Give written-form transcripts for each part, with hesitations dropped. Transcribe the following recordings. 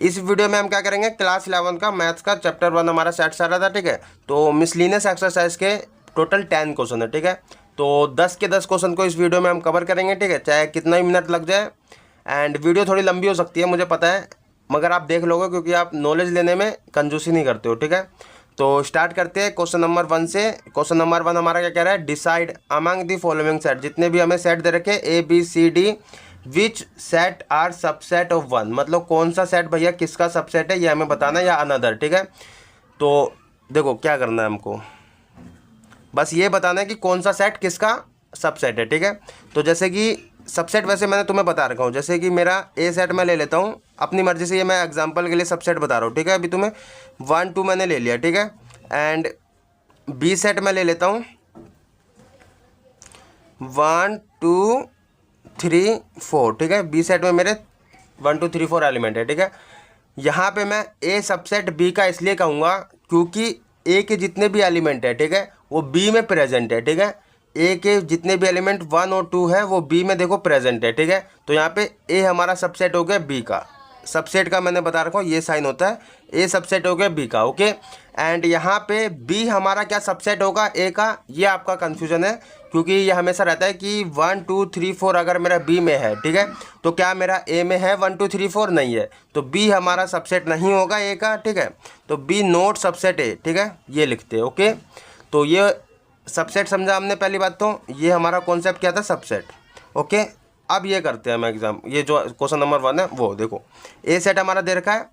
इस वीडियो में हम क्या करेंगे, क्लास 11 का मैथ्स का चैप्टर 1 हमारा सेट सारा था, ठीक है। तो मिसलिनियस एक्सरसाइज के टोटल 10 क्वेश्चन है, ठीक है। तो 10 के 10 क्वेश्चन को इस वीडियो में हम कवर करेंगे, ठीक है, चाहे कितना ही मिनट लग जाए। एंड वीडियो थोड़ी लंबी हो सकती है, मुझे पता है, मगर आप देख लोगे क्योंकि आप नॉलेज लेने में कंजूसी नहीं करते हो, ठीक है। तो स्टार्ट करते हैं क्वेश्चन नंबर 1 से। क्वेश्चन नंबर 1 हमारा क्या कह रहा है, decide among the following set, जितने भी हमें सेट दे रखे ABCD which set are subset of 1, मतलब कौन सा सेट भैया किसका सबसेट है ये हमें बताना है, या अनदर, ठीक है। तो देखो क्या करना है हमको, बस ये बताना है कि कौन सा सेट किसका सबसेट है, ठीक है। तो जैसे कि सबसेट वैसे मैंने तुम्हें बता रखा हूँ, जैसे कि मेरा ए सेट मैं ले लेता हूँ अपनी मर्जी से, ये मैं एग्जांपल के लिए सबसेट बता रहा हूँ, ठीक है। अभी तुम्हें 1 2 मैंने ले लिया, ठीक है। एंड बी सेट मैं ले लेता हूँ 1 2 3 4, ठीक है। बी सेट में मेरे 1 2 3 4 एलिमेंट है, ठीक है। यहाँ पे मैं ए सबसेट बी का इसलिए कहूँगा क्योंकि ए के जितने भी एलिमेंट है, ठीक है, वो बी में प्रेजेंट है, ठीक है। ए के जितने भी एलिमेंट 1 और 2 है वो बी में देखो प्रेजेंट है, ठीक है। तो यहाँ पे ए हमारा सबसेट हो गया बी का, सबसेट का मैंने बता रखा हूँ ये साइन होता है, ए सबसेट हो गया बी का, ओके। एंड यहाँ पे बी हमारा क्या सबसेट होगा ए का, ये आपका कन्फ्यूजन है, क्योंकि ये हमेशा रहता है कि 1 2 3 4 अगर मेरा बी में है, ठीक है, तो क्या मेरा ए में है 1 2 3 4, नहीं है, तो बी हमारा सबसेट नहीं होगा ए का, ठीक है। तो बी नोट सबसेट ए, ठीक है, ये लिखते हैं, ओके। तो ये सबसेट समझा हमने पहली बात, तो ये हमारा कॉन्सेप्ट क्या था, सबसेट, ओके। अब ये करते हैं हम एग्जाम, ये जो क्वेश्चन नंबर 1 है वो देखो, ए सेट हमारा दे रखा है,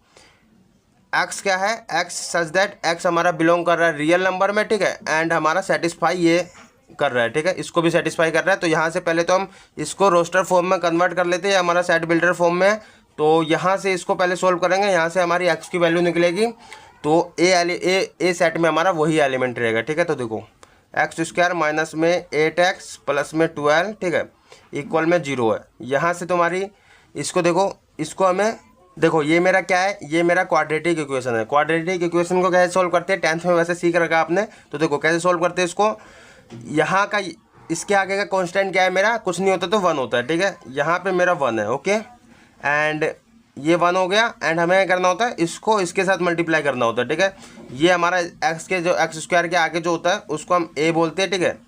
एक्स क्या है, एक्स सच दैट एक्स हमारा बिलोंग कर रहा है रियल नंबर में, ठीक है। एंड हमारा सेटिस्फाई ये कर रहा है, ठीक है, इसको भी सेटिस्फाई कर रहा है। तो यहाँ से पहले तो हम इसको रोस्टर फॉर्म में कन्वर्ट कर लेते हैं, हमारा सेट बिल्डर फॉर्म में है। तो यहाँ से इसको पहले सोल्व करेंगे, यहाँ से हमारी एक्स की वैल्यू निकलेगी, तो ए सेट में हमारा वही एलिमेंट रहेगा, ठीक है। तो देखो एक्स स्क्वायर माइनस में 8x प्लस में 12, ठीक है, इक्वल में 0 है। यहाँ से तुम्हारी इसको देखो, इसको हमें देखो, ये मेरा क्या है, ये मेरा क्वाड्रेटिक इक्वेशन है। क्वाड्रेटिक इक्वेशन को कैसे सोल्व करते हैं, 10th में वैसे सीख रखा आपने। तो देखो कैसे सोल्व करते हैं इसको, यहाँ का इसके आगे का कांस्टेंट क्या है मेरा, कुछ नहीं होता तो 1 होता है, ठीक है। यहाँ पे मेरा 1 है, ओके। एंड ये 1 हो गया, एंड हमें करना होता है इसको इसके साथ मल्टीप्लाई करना होता है, ठीक है। ये हमारा एक्स के जो एक्स स्क्वायर के आगे जो होता है उसको हम ए बोलते हैं, ठीक है।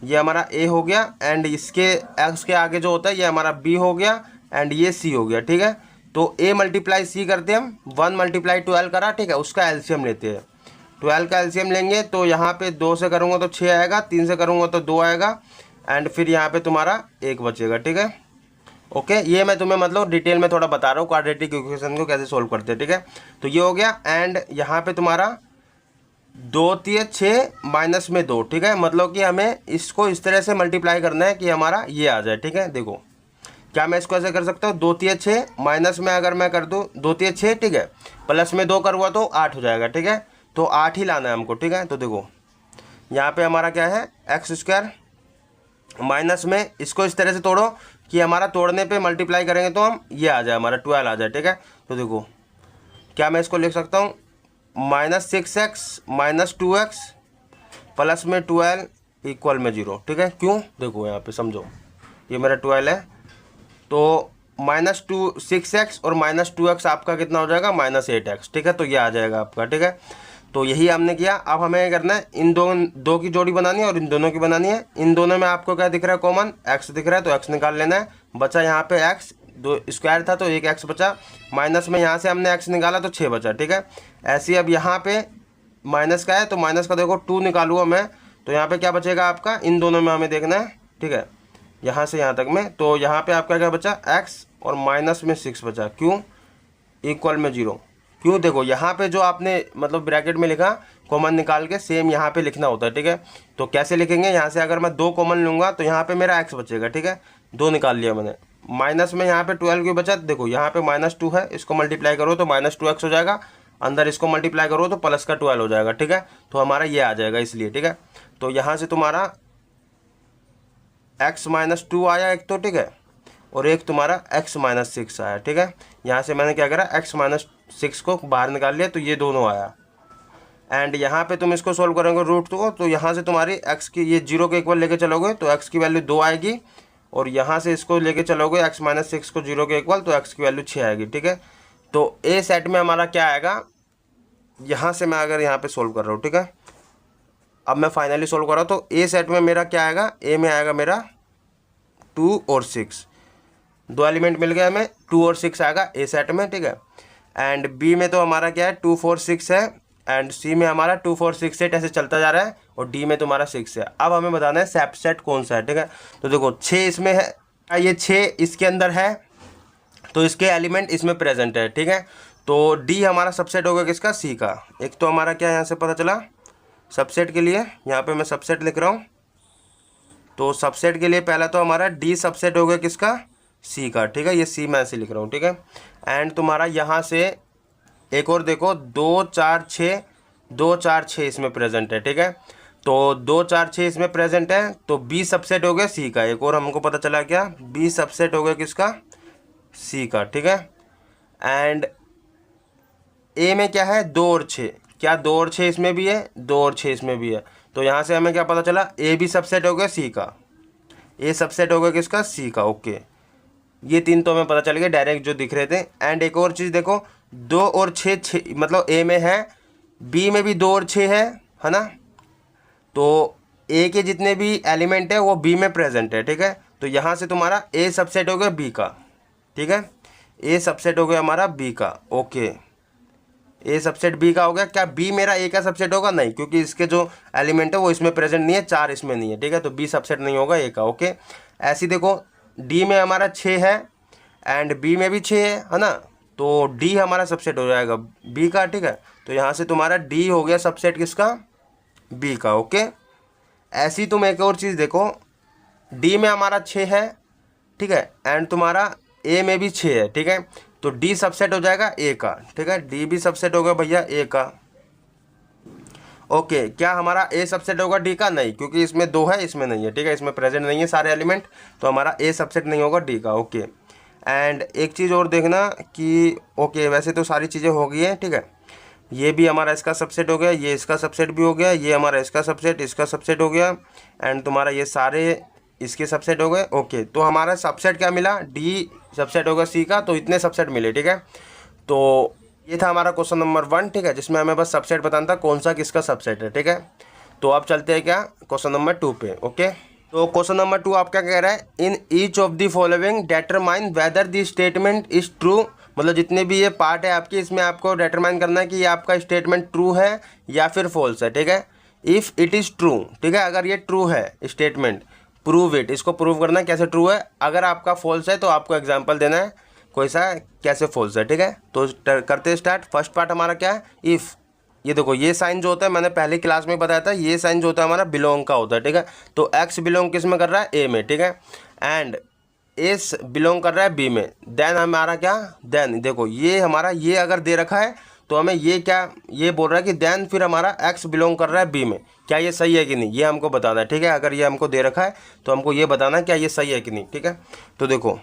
ये हमारा ए हो गया, एंड इसके एक्स के आगे जो होता है ये हमारा बी हो गया, एंड ये सी हो गया, ठीक है। तो ए मल्टीप्लाई सी करते हैं हम, 1 मल्टीप्लाई 12 करा, ठीक है, उसका एलसीएम लेते हैं। 12 का एलसीएम लेंगे तो यहाँ पे 2 से करूँगा तो 6 आएगा, 3 से करूँगा तो 2 आएगा, एंड फिर यहाँ पे तुम्हारा 1 बचेगा, ठीक है, ओके। ये मैं तुम्हें मतलब डिटेल में थोड़ा बता रहा हूँ क्वाड्रेटिक इक्वेशन को कैसे सोल्व करते हैं, ठीक है। तो ये हो गया, एंड यहाँ पे तुम्हारा 2 3 6 माइनस में 2, ठीक है, मतलब कि हमें इसको इस तरह से मल्टीप्लाई करना है कि हमारा ये आ जाए, ठीक है। देखो क्या मैं इसको ऐसे कर सकता हूँ, 2 3 6 माइनस में अगर मैं कर दूँ 2 3 6, ठीक है, प्लस में 2 करूँगा तो 8 हो जाएगा, ठीक है। तो 8 ही लाना है हमको, ठीक है। तो देखो यहाँ पे हमारा क्या है, एक्स स्क्वायर माइनस में इसको इस तरह से तोड़ो कि हमारा तोड़ने पे मल्टीप्लाई करेंगे तो हम ये आ जाए, हमारा 12 आ जाए, ठीक है। तो देखो क्या मैं इसको लिख सकता हूँ, -6x माइनस 2x प्लस में 12 इक्वल में 0, ठीक है। क्यों, देखो यहाँ पे समझो, ये मेरा 12 है, तो -6x और -2x आपका कितना हो जाएगा, -8x, ठीक है। तो ये आ जाएगा आपका, ठीक है। तो यही हमने किया। अब हमें ये करना है, इन दो की जोड़ी बनानी है और इन दोनों की बनानी है। इन दोनों में आपको क्या दिख रहा है, कॉमन x दिख रहा है, तो x निकाल लेना है। बचा यहाँ पे x, 2 स्क्वायर था तो 1 x बचा, माइनस में यहाँ से हमने x निकाला तो 6 बचा, ठीक है। ऐसे ही अब यहाँ पे माइनस का है तो माइनस का देखो 2 निकालूंगा मैं, तो यहाँ पे क्या बचेगा आपका, इन दोनों में हमें देखना है, ठीक है, यहाँ से यहाँ तक में। तो यहाँ पे आपका क्या बचा, x और माइनस में 6 बचा, क्यों, इक्वल में 0, क्यों, देखो यहाँ पे जो आपने मतलब ब्रैकेट में लिखा कॉमन निकाल के सेम यहाँ पे लिखना होता है, ठीक है। तो कैसे लिखेंगे, यहाँ से अगर मैं 2 कॉमन लूँगा तो यहाँ पे मेरा x बचेगा, ठीक है, 2 निकाल लिया मैंने। माइनस में यहाँ पे 12 की बचत, देखो यहाँ पे -2 है, इसको मल्टीप्लाई करो तो -2x हो जाएगा, अंदर इसको मल्टीप्लाई करो तो प्लस का 12 हो जाएगा, ठीक है। तो हमारा ये आ जाएगा इसलिए, ठीक है। तो यहाँ से तुम्हारा x - 2 आया एक तो, ठीक है, और एक तुम्हारा x - 6 आया, ठीक है। यहाँ से मैंने क्या करा, x - 6 को बाहर निकाल लिया तो ये दोनों आया। एंड यहाँ पे तुम इसको सोल्व करोगे रूट को, तो यहाँ से तुम्हारी x की ये 0 के इक्वल लेके चलोगे तो x की वैल्यू 2 आएगी, और यहाँ से इसको लेके चलोगे x - 6 को 0 के इक्वल तो x की वैल्यू 6 आएगी, ठीक है। तो ए सेट में हमारा क्या आएगा, यहाँ से मैं अगर यहाँ पे सोल्व कर रहा हूँ, ठीक है, अब मैं फाइनली सोल्व कर रहा हूँ, तो ए सेट में मेरा क्या आएगा, ए में आएगा मेरा 2 और 6, दो एलिमेंट मिल गया हमें, 2 और 6 आएगा ए सेट में, ठीक है। एंड बी में तो हमारा क्या है 2 4 6 है, एंड सी में हमारा 2 4 6 8 ऐसे चलता जा रहा है, और डी में तुम्हारा 6 है। अब हमें बताना है सबसेट कौन सा है, ठीक है। तो देखो 6 इसमें है, ये 6 इसके अंदर है, तो इसके एलिमेंट इसमें प्रेजेंट है, ठीक है। तो डी हमारा सबसेट होगा किसका, सी का। एक तो हमारा क्या यहाँ से पता चला सबसेट के लिए, यहाँ पे मैं सबसेट लिख रहा हूँ, तो सबसेट के लिए पहला तो हमारा डी सबसेट होगा किसका, सी का, ठीक है। ये सी मैं ऐसे लिख रहा हूँ, ठीक है। एंड तुम्हारा यहाँ से एक और देखो 2 4 6, 2 4 6 इसमें प्रेजेंट है, ठीक है। तो 2 4 6 इसमें प्रेजेंट है, तो बी सबसेट हो गया सी का। एक और हमको पता चला क्या, बी सबसेट हो गया किसका, सी का, ठीक है। एंड ए में क्या है 2 और 6, क्या 2 और 6 इसमें भी है, 2 और 6 इसमें भी है, तो यहाँ से हमें क्या पता चला, ए भी सबसेट हो गया सी का, ए सबसेट हो गया किसका, सी का, ओके। ये तीन तो हमें पता चल गया डायरेक्ट जो दिख रहे थे। एंड एक और चीज़ देखो 2 और 6 मतलब ए में है, बी में भी 2 और 6 है ना। तो ए के जितने भी एलिमेंट है वो बी में प्रेजेंट है, ठीक है। तो यहाँ से तुम्हारा ए सबसेट हो गया बी का, ठीक है। ए सबसेट हो गया हमारा बी का, ओके। ए सबसेट बी का हो गया। क्या बी मेरा ए का सबसेट होगा, नहीं, क्योंकि इसके जो एलिमेंट है वो इसमें प्रेजेंट नहीं है, 4 इसमें नहीं है, ठीक है। तो बी सबसेट नहीं होगा ए का, ओके। ऐसी देखो डी में हमारा 6 है, एंड बी में भी 6 है ना, तो डी हमारा सबसेट हो जाएगा बी का, ठीक है। तो यहाँ से तुम्हारा डी हो गया सबसेट किसका, बी का, ओके। ऐसी तुम एक और चीज़ देखो, डी में हमारा 6 है, ठीक है, एंड तुम्हारा ए में भी 6 है, ठीक है। तो डी सबसेट हो जाएगा ए का, ठीक है। डी भी सबसेट होगा भैया ए का, ओके। क्या हमारा ए सबसेट होगा डी का, नहीं, क्योंकि इसमें 2 है इसमें नहीं है, ठीक है, इसमें प्रेजेंट नहीं है सारे एलिमेंट, तो हमारा ए सबसेट नहीं होगा डी का, ओके। एंड एक चीज़ और देखना कि ओके वैसे तो सारी चीज़ें हो गई हैं, ठीक है। ये भी हमारा इसका सबसेट हो गया, ये इसका सबसेट भी हो गया, ये हमारा इसका सबसेट हो गया, एंड तुम्हारा ये सारे इसके सबसेट हो गए, ओके। तो हमारा सबसेट क्या मिला, डी सबसेट होगा सी का, तो इतने सबसेट मिले, ठीक है। तो ये था हमारा क्वेश्चन नंबर 1, ठीक है, जिसमें हमें बस सबसेट बताना था कौन सा किसका सबसेट है, ठीक है। तो अब चलते हैं क्या क्वेश्चन नंबर 2 पे, ओके। तो क्वेश्चन नंबर 2 आपका कह रहा है, in each of the following determine whether the statement is true, मतलब जितने भी ये पार्ट है आपकी, इसमें आपको डिटरमाइन करना है कि ये आपका स्टेटमेंट ट्रू है या फिर फॉल्स है, ठीक है। इफ़ इट इज़ ट्रू, ठीक है, अगर ये ट्रू है स्टेटमेंट, प्रूव इट, इसको प्रूव करना है कैसे ट्रू है। अगर आपका फॉल्स है तो आपको एग्जाम्पल देना है कोई सा कैसे फॉल्स है, ठीक है। तो करते स्टार्ट। फर्स्ट पार्ट हमारा क्या है, इफ़, ये देखो ये साइन जो होता है मैंने पहले क्लास में बताया था, ये साइन जो होता है हमारा बिलोंग का होता है, ठीक है। तो एक्स बिलोंग किस में कर रहा है, ए में, ठीक है। एंड एस बिलोंग कर रहा है बी में। देन हमारा क्या, देन देखो ये हमारा ये अगर दे रखा है तो हमें ये क्या, ये बोल रहा है कि देन फिर हमारा एक्स बिलोंग कर रहा है बी में, क्या ये सही है कि नहीं, ये हमको बताना है, ठीक है। अगर ये हमको दे रखा है तो हमको ये बताना है क्या ये सही है कि नहीं, ठीक है। तो देखो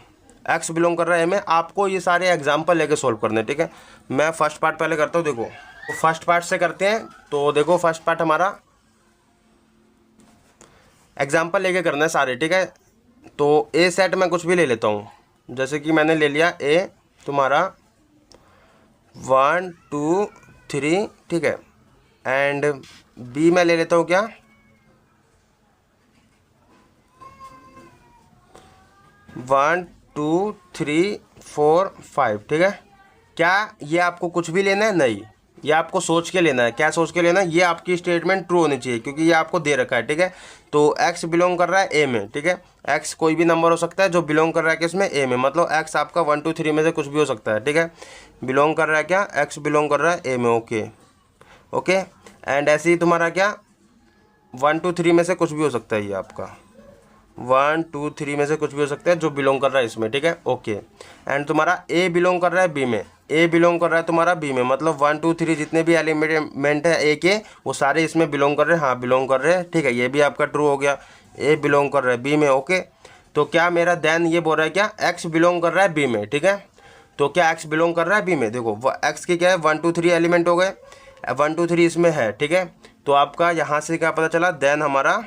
एक्स बिलोंग कर रहा है में, आपको ये सारे एग्जाम्पल लेके सोल्व करने हैं, ठीक है। मैं फर्स्ट पार्ट पहले करता हूँ, देखो तो फर्स्ट पार्ट से करते हैं। तो देखो फर्स्ट पार्ट हमारा एग्जाम्पल लेके करना है सारे, ठीक है। तो ए सेट में कुछ भी ले लेता हूँ, जैसे कि मैंने ले लिया ए तुम्हारा 1 2 3, ठीक है। एंड बी में ले लेता हूँ क्या 1 2 3 4 5, ठीक है। क्या ये आपको कुछ भी लेना है, नहीं, ये आपको सोच के लेना है। क्या सोच के लेना है, ये आपकी स्टेटमेंट ट्रू होनी चाहिए क्योंकि ये आपको दे रखा है, ठीक है। तो एक्स बिलोंग कर रहा है ए में, ठीक है। एक्स कोई भी नंबर हो सकता है जो बिलोंग कर रहा है किसमें, ए में, मतलब एक्स आपका 1 2 3 में से कुछ भी हो सकता है, ठीक है। बिलोंग कर रहा है क्या, एक्स बिलोंग कर रहा है ए में, ओके ओके। एंड ऐसे ही तुम्हारा क्या 1 2 3 में से कुछ भी हो सकता है, ये आपका 1 2 3 में से कुछ भी हो सकता है जो बिलोंग कर रहा है इसमें, ठीक है, ओके। एंड तुम्हारा ए बिलोंग कर रहा है बी में, ए बिलोंग कर रहा है तुम्हारा बी में, मतलब 1 2 3 जितने भी एलिमेंट है ए के वो सारे इसमें बिलोंग कर रहे हैं, हाँ बिलोंग कर रहे हैं, ठीक है। ये भी आपका ट्रू हो गया, ए बिलोंग कर रहा है बी में, ओके। तो क्या मेरा देन ये बोल रहा है क्या एक्स बिलोंग कर रहा है बी में, ठीक है। तो क्या एक्स बिलोंग कर रहा है बी में, देखो एक्स के क्या है 1 2 3 एलिमेंट हो गए, 1 2 3 इसमें है, ठीक है। तो आपका यहाँ से क्या पता चला, देन हमारा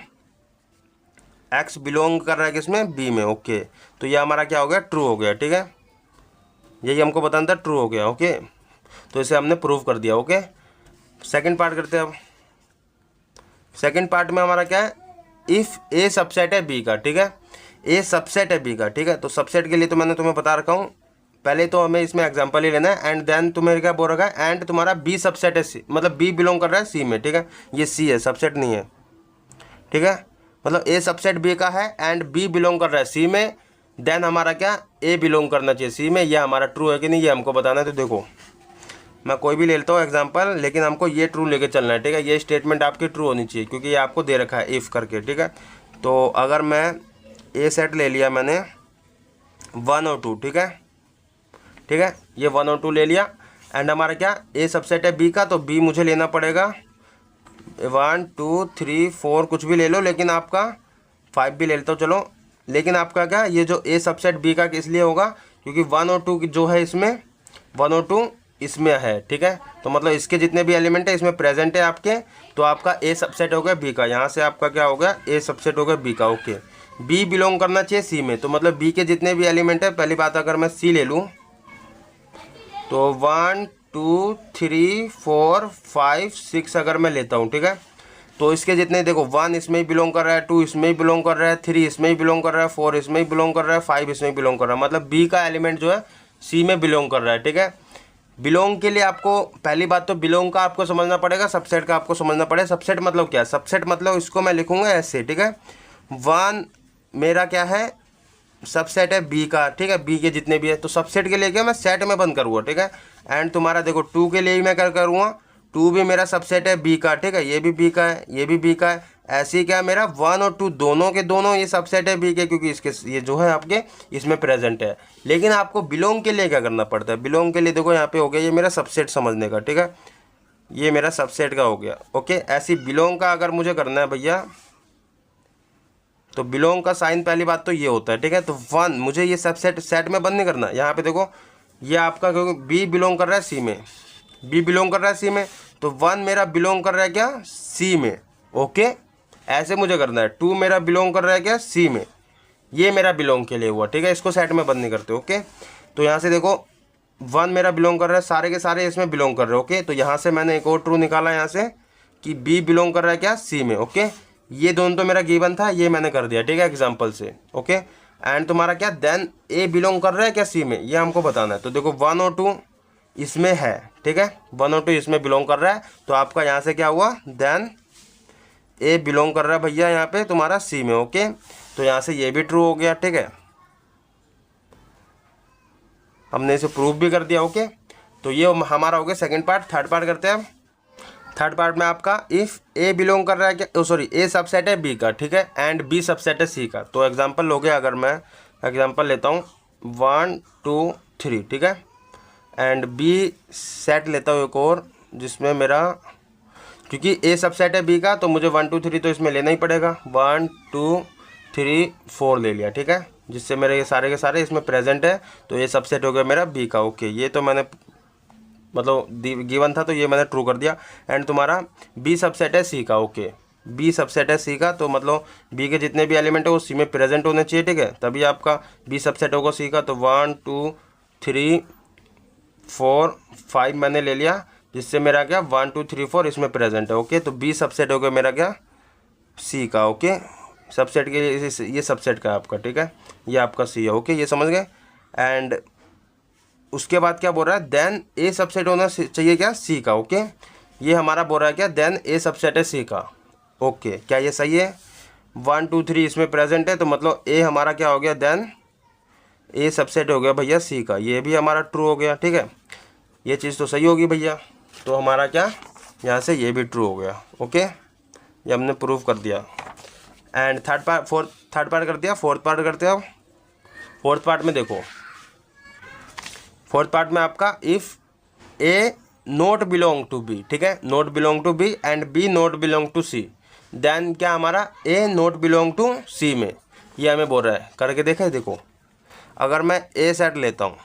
एक्स बिलोंग कर रहा है किसमें, बी में, ओके। तो ये हमारा क्या हो गया, ट्रू हो गया, ठीक है। यही हमको बताना था, ट्रू हो गया। ओके, तो इसे हमने प्रूव कर दिया। ओके, सेकंड पार्ट करते हैं अब। सेकंड पार्ट में हमारा क्या है, इफ़ ए सबसेट है बी का, ठीक है, ए सबसेट है बी का, ठीक है। तो सबसेट के लिए तो मैंने तुम्हें बता रखा हूँ, पहले तो हमें इसमें एग्जांपल ही लेना है, एंड देन तुम्हें क्या बोल रखा है, एंड तुम्हारा बी सबसेट है सी, मतलब बी बिलोंग कर रहा है सी में, ठीक है। ये सी है, सबसेट नहीं है, ठीक है। मतलब ए सबसेट बी का है एंड बी बिलोंग कर रहा है सी में, देन हमारा क्या, ए बिलोंग करना चाहिए सी में। यह हमारा ट्रू है कि नहीं, ये हमको बताना है। तो देखो मैं कोई भी ले लेता हूँ एग्जांपल, लेकिन हमको ये ट्रू लेके चलना है, ठीक है। ये स्टेटमेंट आपकी ट्रू होनी चाहिए क्योंकि ये आपको दे रखा है इफ़ करके, ठीक है। तो अगर मैं ए सेट ले लिया मैंने 1 और 2, ठीक है, ठीक है, ये 1 और 2 ले लिया, एंड हमारा क्या, ए सबसेट है बी का, तो बी मुझे लेना पड़ेगा 1 2 3 4 कुछ भी ले लो, लेकिन आपका 5 भी ले लेता हूँ, चलो। लेकिन आपका क्या, ये जो ए सबसेट बी का किस लिए होगा, क्योंकि 1 और 2 जो है इसमें 1 और 2 इसमें है, ठीक है। तो मतलब इसके जितने भी एलिमेंट है इसमें प्रेजेंट है आपके, तो आपका ए सबसेट हो गया बी का, यहाँ से आपका क्या हो गया, ए सबसेट हो गया बी का। ओके, बी बिलोंग करना चाहिए सी में, तो मतलब बी के जितने भी एलिमेंट है, पहली बात अगर मैं सी ले लूँ तो 1 2 3 4 5 6 अगर मैं लेता हूँ, ठीक है, तो इसके जितने देखो 1 इसमें ही बिलोंग कर रहा है, 2 इसमें ही बिलोंग कर रहा है, 3 इसमें ही बिलोंग कर रहा है, 4 इसमें ही बिलोंग कर रहा है, 5 इसमें ही बिलोंग कर रहा है, मतलब बी का एलिमेंट जो है सी में बिलोंग कर रहा है, ठीक है। बिलोंग के लिए आपको पहली बात तो बिलोंग का आपको समझना पड़ेगा, सबसेट का आपको समझना पड़ेगा। सबसेट मतलब क्या है, सबसेट मतलब इसको मैं लिखूंगा ऐसे, ठीक है। 1 मेरा क्या है, सबसेट है बी का, ठीक है, बी के जितने भी है, तो सबसेट के लिए क्या मैं सेट में बंद करूँगा, ठीक है। एंड तुम्हारा देखो 2 के लिए ही मैं क्या करूँगा, 2 भी मेरा सबसेट है बी का, ठीक है, ये भी बी का है, ये भी बी का है। ऐसे ही क्या मेरा 1 और 2 दोनों के दोनों ये सबसेट है बी के, क्योंकि इसके ये जो है आपके इसमें प्रेजेंट है। लेकिन आपको बिलोंग के लिए क्या करना पड़ता है, बिलोंग के लिए देखो यहाँ पे हो गया ये मेरा सबसेट समझने का, ठीक है, ये मेरा सबसेट का हो गया। ओके, ऐसी बिलोंग का अगर मुझे करना है भैया, तो बिलोंग का साइन पहली बात तो ये होता है, ठीक है। तो 1 मुझे ये सबसेट सेट में बंद नहीं करना, यहाँ पे देखो ये आपका क्योंकि बी बिलोंग कर रहा है सी में, बी बिलोंग कर रहा है सी में, तो 1 मेरा बिलोंग कर रहा है क्या, सी में। ओके, ऐसे मुझे करना है। 2 मेरा बिलोंग कर रहा है क्या, सी में, ये मेरा बिलोंग के लिए हुआ, ठीक है, इसको सेट में बंद नहीं करते। ओके, तो यहाँ से देखो 1 मेरा बिलोंग कर रहा है, सारे के सारे इसमें बिलोंग कर रहे हैं। ओके, तो यहाँ से मैंने एक और ट्रू निकाला यहाँ से कि बी बिलोंग कर रहा है क्या, सी में। ओके, ये दोनों तो मेरा गिवन था, ये मैंने कर दिया, ठीक है, एग्जाम्पल से। ओके, एंड तुम्हारा क्या, देन ए बिलोंग कर रहा है क्या सी में, ये हमको बताना है। तो देखो 1 और 2 इसमें है, ठीक है, 1 और 2 इसमें बिलोंग कर रहा है, तो आपका यहाँ से क्या हुआ, देन ए बिलोंग कर रहा है भैया यहाँ पे तुम्हारा सी में। ओके, तो यहाँ से ये भी ट्रू हो गया, ठीक है, हमने इसे प्रूव भी कर दिया। ओके, तो ये हमारा हो गया सेकंड पार्ट। थर्ड पार्ट करते हैं अब। थर्ड पार्ट में आपका इफ़ ए बिलोंग कर रहा है क्या, सॉरी ए सबसेट है बी का, ठीक है, एंड बी सबसेट है सी का। तो एग्जांपल लोगे, अगर मैं एग्जांपल लेता हूँ 1 2 3, ठीक है, एंड बी सेट लेता हूँ एक और, जिसमें मेरा क्योंकि ए सबसेट है बी का, तो मुझे 1 2 3 तो इसमें लेना ही पड़ेगा, 1 2 3 4 ले लिया, ठीक है, जिससे मेरे ये सारे के सारे इसमें प्रेजेंट है, तो ये सबसेट हो गया मेरा बी का। ओके, ये तो मैंने मतलब गिवन था, तो ये मैंने ट्रू कर दिया। एंड तुम्हारा बी सबसेट है सी का। ओके, बी सबसेट है सी का, तो मतलब बी के जितने भी एलिमेंट है वो सी में प्रेजेंट होने चाहिए, ठीक है, तभी आपका बी सबसेट होगा सी का। तो 1 2 3 4 5 मैंने ले लिया, जिससे मेरा क्या 1 2 3 4 इसमें प्रेजेंट है। ओके, तो बी सबसेट हो गया मेरा क्या, सी का। ओके, सबसेट के लिए ये सबसेट का आपका, ठीक है, ये आपका सी है। ओके, ये समझ गए। एंड उसके बाद क्या बोल रहा है, देन ए सबसेट होना चाहिए क्या, सी का। ओके, ये हमारा बोल रहा है क्या, देन ए सबसेट है सी का। ओके, क्या ये सही है, 1 2 3 इसमें प्रेजेंट है, तो मतलब ए हमारा क्या हो गया, देन ए सबसेट हो गया भैया सी का। ये भी हमारा ट्रू हो गया, ठीक है, ये चीज़ तो सही होगी भैया। तो हमारा क्या, यहाँ से ये भी ट्रू हो गया। ओके, ये हमने प्रूव कर दिया। एंड थर्ड पार्ट कर दिया। फोर्थ पार्ट करते हैं अब। फोर्थ पार्ट में देखो, फोर्थ पार्ट में आपका if A not belong to B, ठीक है, not belong to B and B not belong to C, then क्या हमारा A not belong to C में, ये हमें बोल रहा है। करके देखा, देखो अगर मैं ए सेट लेता हूँ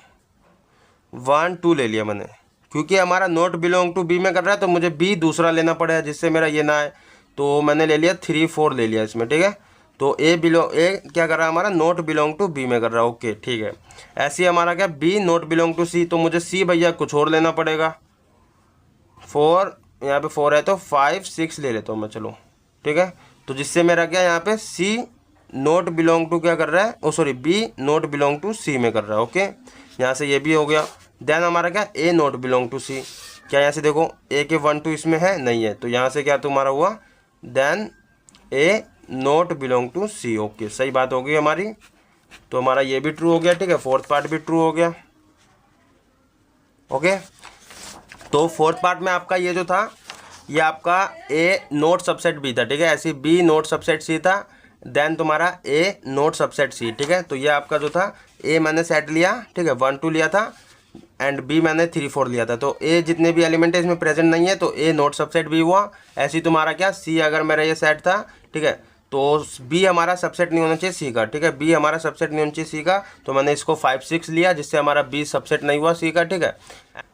1 2 ले लिया मैंने, क्योंकि हमारा नॉट बिलोंग टू बी में कर रहा है, तो मुझे बी दूसरा लेना पड़ेगा जिससे मेरा ये ना है, तो मैंने ले लिया 3 4 ले लिया इसमें, ठीक है। तो ए क्या कर रहा है हमारा, नॉट बिलोंग टू बी में कर रहा है। ओके ठीक है। ऐसे ही हमारा क्या, बी नॉट बिलोंग टू सी, तो मुझे सी भैया कुछ और लेना पड़ेगा। 4 यहाँ पे 4 है तो 5 6 ले लेता हूँ मैं, चलो ठीक है। तो जिससे मेरा क्या यहाँ पे सी नॉट बिलोंग टू क्या कर रहा है, oh sorry B not belong to C में कर रहा है। ओके, यहाँ से ये भी हो गया। देन हमारा क्या, ए नॉट बिलोंग टू सी, क्या यहाँ से देखो ए के 1 2 इसमें है नहीं है, तो यहाँ से क्या तुम्हारा हुआ, then A not belong to C. Okay सही बात हो गई हमारी, तो हमारा ये भी ट्रू हो गया। ठीक है, फोर्थ पार्ट भी ट्रू हो गया। ओके, तो फोर्थ पार्ट में आपका ये जो था, ये आपका ए नोट सबसेट बी था। ठीक है, ऐसे बी नोट सबसेट सी था, देन तुम्हारा ए नोट सबसेट सी। ठीक है, तो ये आपका जो था, ए मैंने सेट लिया, ठीक है 1 2 लिया था, एंड बी मैंने 3 4 लिया था। तो ए जितने भी एलिमेंट है इसमें प्रेजेंट नहीं है, तो ए नोट सबसेट बी हुआ। ऐसे ही तुम्हारा क्या, सी अगर मेरा ये सेट था, ठीक है, तो बी हमारा सबसेट नहीं होना चाहिए सी का। ठीक है, बी हमारा सबसेट नहीं होना चाहिए सी का, तो मैंने इसको 5 6 लिया, जिससे हमारा बी सबसेट नहीं हुआ सी का। ठीक है,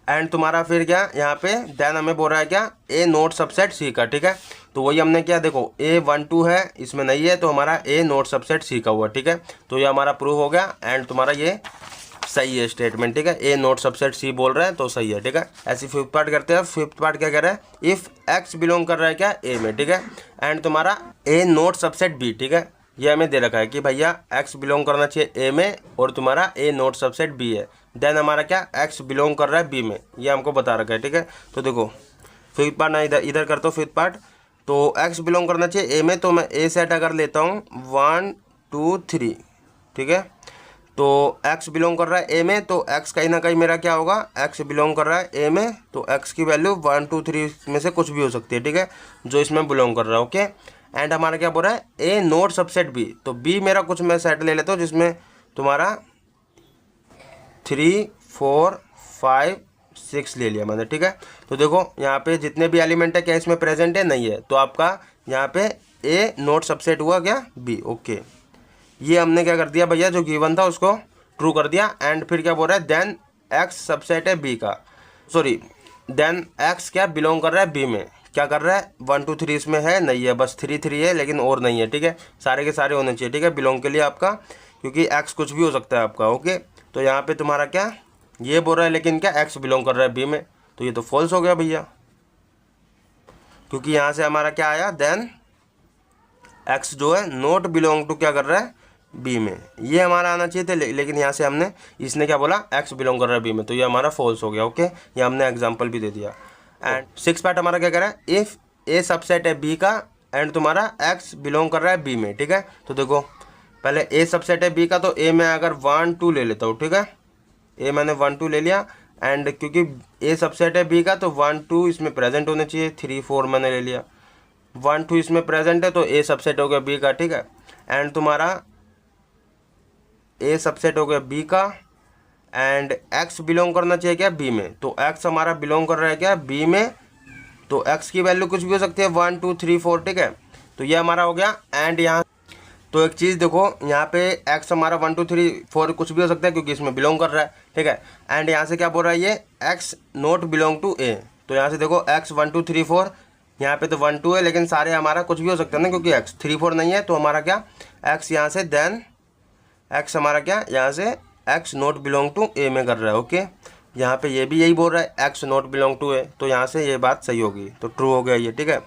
एंड तुम्हारा फिर क्या यहाँ पे, देन हमें बोल रहा है क्या, ए नोट सबसेट सी का। ठीक है, तो वही हमने क्या, देखो ए 1 2 है इसमें नहीं है, तो हमारा ए नोट सबसेट सी का हुआ। ठीक है, तो ये हमारा प्रूव हो गया, एंड तुम्हारा ये सही है स्टेटमेंट। ठीक है, ए नोट सबसेट सी बोल रहे हैं तो सही है। ठीक है, ऐसी फिफ्थ पार्ट करते हैं। फिफ्थ पार्ट क्या कह रहा है, इफ एक्स बिलोंग कर रहा है क्या, ए में। ठीक है, एंड तुम्हारा ए नोट सबसेट बी। ठीक है, ये हमें दे रखा है कि भैया एक्स बिलोंग करना चाहिए ए में, और तुम्हारा ए नोट सबसेट बी है। देन हमारा क्या, एक्स बिलोंग कर रहा है बी में, ये हमको बता रखा है। ठीक है, तो देखो फिफ्थ पार्ट ना इधर करता हूँ फिफ्थ पार्ट। तो एक्स बिलोंग करना चाहिए ए में, तो मैं ए सेट अगर लेता हूँ 1 2 3, ठीक है, तो x बिलोंग कर रहा है ए में, तो x कहीं ना कहीं मेरा क्या होगा, x बिलोंग कर रहा है ए में, तो x की वैल्यू 1 2 3 में से कुछ भी हो सकती है। ठीक है, जो इसमें बिलोंग कर रहा है। ओके, एंड हमारा क्या बोल रहा है, ए नोट सबसेट बी, तो b मेरा कुछ मैं सेट ले लेता हूँ जिसमें तुम्हारा 3 4 5 6 ले लिया मैंने। ठीक है, तो देखो यहाँ पे जितने भी एलिमेंट है क्या इसमें प्रेजेंट है, नहीं है, तो आपका यहाँ पे ए नोट सबसेट हुआ क्या, बी। ओके, ये हमने क्या कर दिया भैया, जो गिवन था उसको ट्रू कर दिया। एंड फिर क्या बोल रहा है, देन एक्स सबसेट है बी का, सॉरी देन एक्स क्या बिलोंग कर रहा है बी में, क्या कर रहा है 1 2 3 इसमें है नहीं है, बस 3 3 है लेकिन और नहीं है। ठीक है, सारे के सारे होने चाहिए। ठीक है, बिलोंग के लिए आपका, क्योंकि एक्स कुछ भी हो सकता है आपका। ओके, तो यहाँ पे तुम्हारा क्या, ये बोल रहा है लेकिन क्या एक्स बिलोंग कर रहा है बी में, तो ये तो फॉल्स हो गया भैया, क्योंकि यहाँ से हमारा क्या आया, देन एक्स जो है नोट बिलोंग टू क्या कर रहा है बी में, ये हमारा आना चाहिए था, लेकिन यहाँ से हमने, इसने क्या बोला, एक्स बिलोंग कर रहा है बी में, तो ये हमारा फॉल्स हो गया। ओके, ये हमने एग्जांपल भी दे दिया। एंड सिक्स पार्ट हमारा क्या कर रहा है, इफ़ ए सबसेट है बी का एंड तुम्हारा एक्स बिलोंग कर रहा है बी में। ठीक है, तो देखो पहले ए सबसेट है बी का, तो ए में अगर 1 2 ले लेता हूँ। ठीक है, ए मैंने 1 2 ले लिया, एंड क्योंकि ए सबसेट है बी का, तो 1 2 इसमें प्रेजेंट होने चाहिए, 3 4 मैंने ले लिया, 1 2 इसमें प्रेजेंट है, तो ए सबसेट हो गया बी का। ठीक है, एंड तुम्हारा ए सबसेट हो गया बी का, एंड एक्स बिलोंग करना चाहिए क्या बी में, तो एक्स हमारा बिलोंग कर रहा है क्या बी में, तो एक्स की वैल्यू कुछ भी हो सकती है 1 2 3 4। ठीक है, तो ये हमारा हो गया। एंड यहाँ तो एक चीज़ देखो, यहाँ पे एक्स हमारा 1 2 3 4 कुछ भी हो सकता है क्योंकि इसमें बिलोंग कर रहा है। ठीक है, एंड यहाँ से क्या बोल रहा है, ये एक्स नोट बिलोंग टू ए, तो यहाँ से देखो एक्स 1 2 3 4, यहाँ पे तो 1 2 है लेकिन सारे हमारा कुछ भी हो सकता है ना, क्योंकि एक्स 3 4 नहीं है, तो हमारा क्या एक्स यहाँ से, देन एक्स हमारा क्या यहाँ से एक्स नोट बिलोंग टू ए में कर रहा है। ओके, यहाँ पे ये भी यही बोल रहा है एक्स नोट बिलोंग टू ए, तो यहाँ से ये बात सही होगी, तो ट्रू हो गया ये। ठीक है,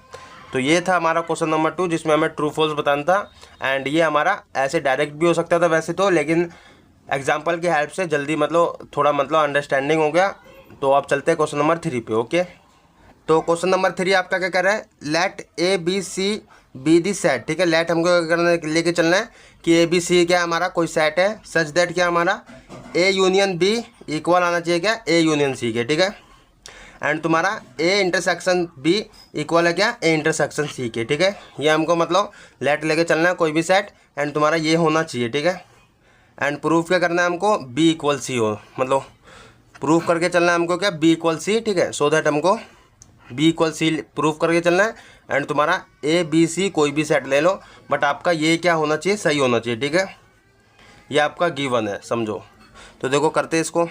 तो ये था हमारा क्वेश्चन नंबर 2 जिसमें हमें ट्रू फॉल्स बताना था। एंड ये हमारा ऐसे डायरेक्ट भी हो सकता था वैसे तो, लेकिन एग्जाम्पल की हेल्प से जल्दी थोड़ा अंडरस्टैंडिंग हो गया। तो आप चलते हैं क्वेश्चन नंबर 3 पे। ओके, तो क्वेश्चन नंबर 3 आपका क्या कर रहा है, let A B C be the set. ठीक है, लेट हमको क्या करना है, लेके चलना है कि ए बी सी क्या हमारा कोई सेट है, सच दैट क्या हमारा ए यूनियन बी इक्वल आना चाहिए क्या ए यूनियन सी के। ठीक है, एंड तुम्हारा ए इंटरसेक्शन बी इक्वल है क्या ए इंटरसेक्शन सी के। ठीक है, ये हमको लेट लेके चलना है कोई भी सेट, एंड तुम्हारा ये होना चाहिए। ठीक है, एंड प्रूफ क्या करना है हमको, बी इक्वल सी हो, प्रूफ करके चलना है हमको क्या बी इक्वल सी। ठीक है, सो दैट हमको बी इक्वल सी प्रूफ करके चलना है। एंड तुम्हारा ए बी सी कोई भी सेट ले लो, बट आपका ये क्या होना चाहिए, सही होना चाहिए। ठीक है, ये आपका गिवन है समझो। तो देखो करते हैं इसको,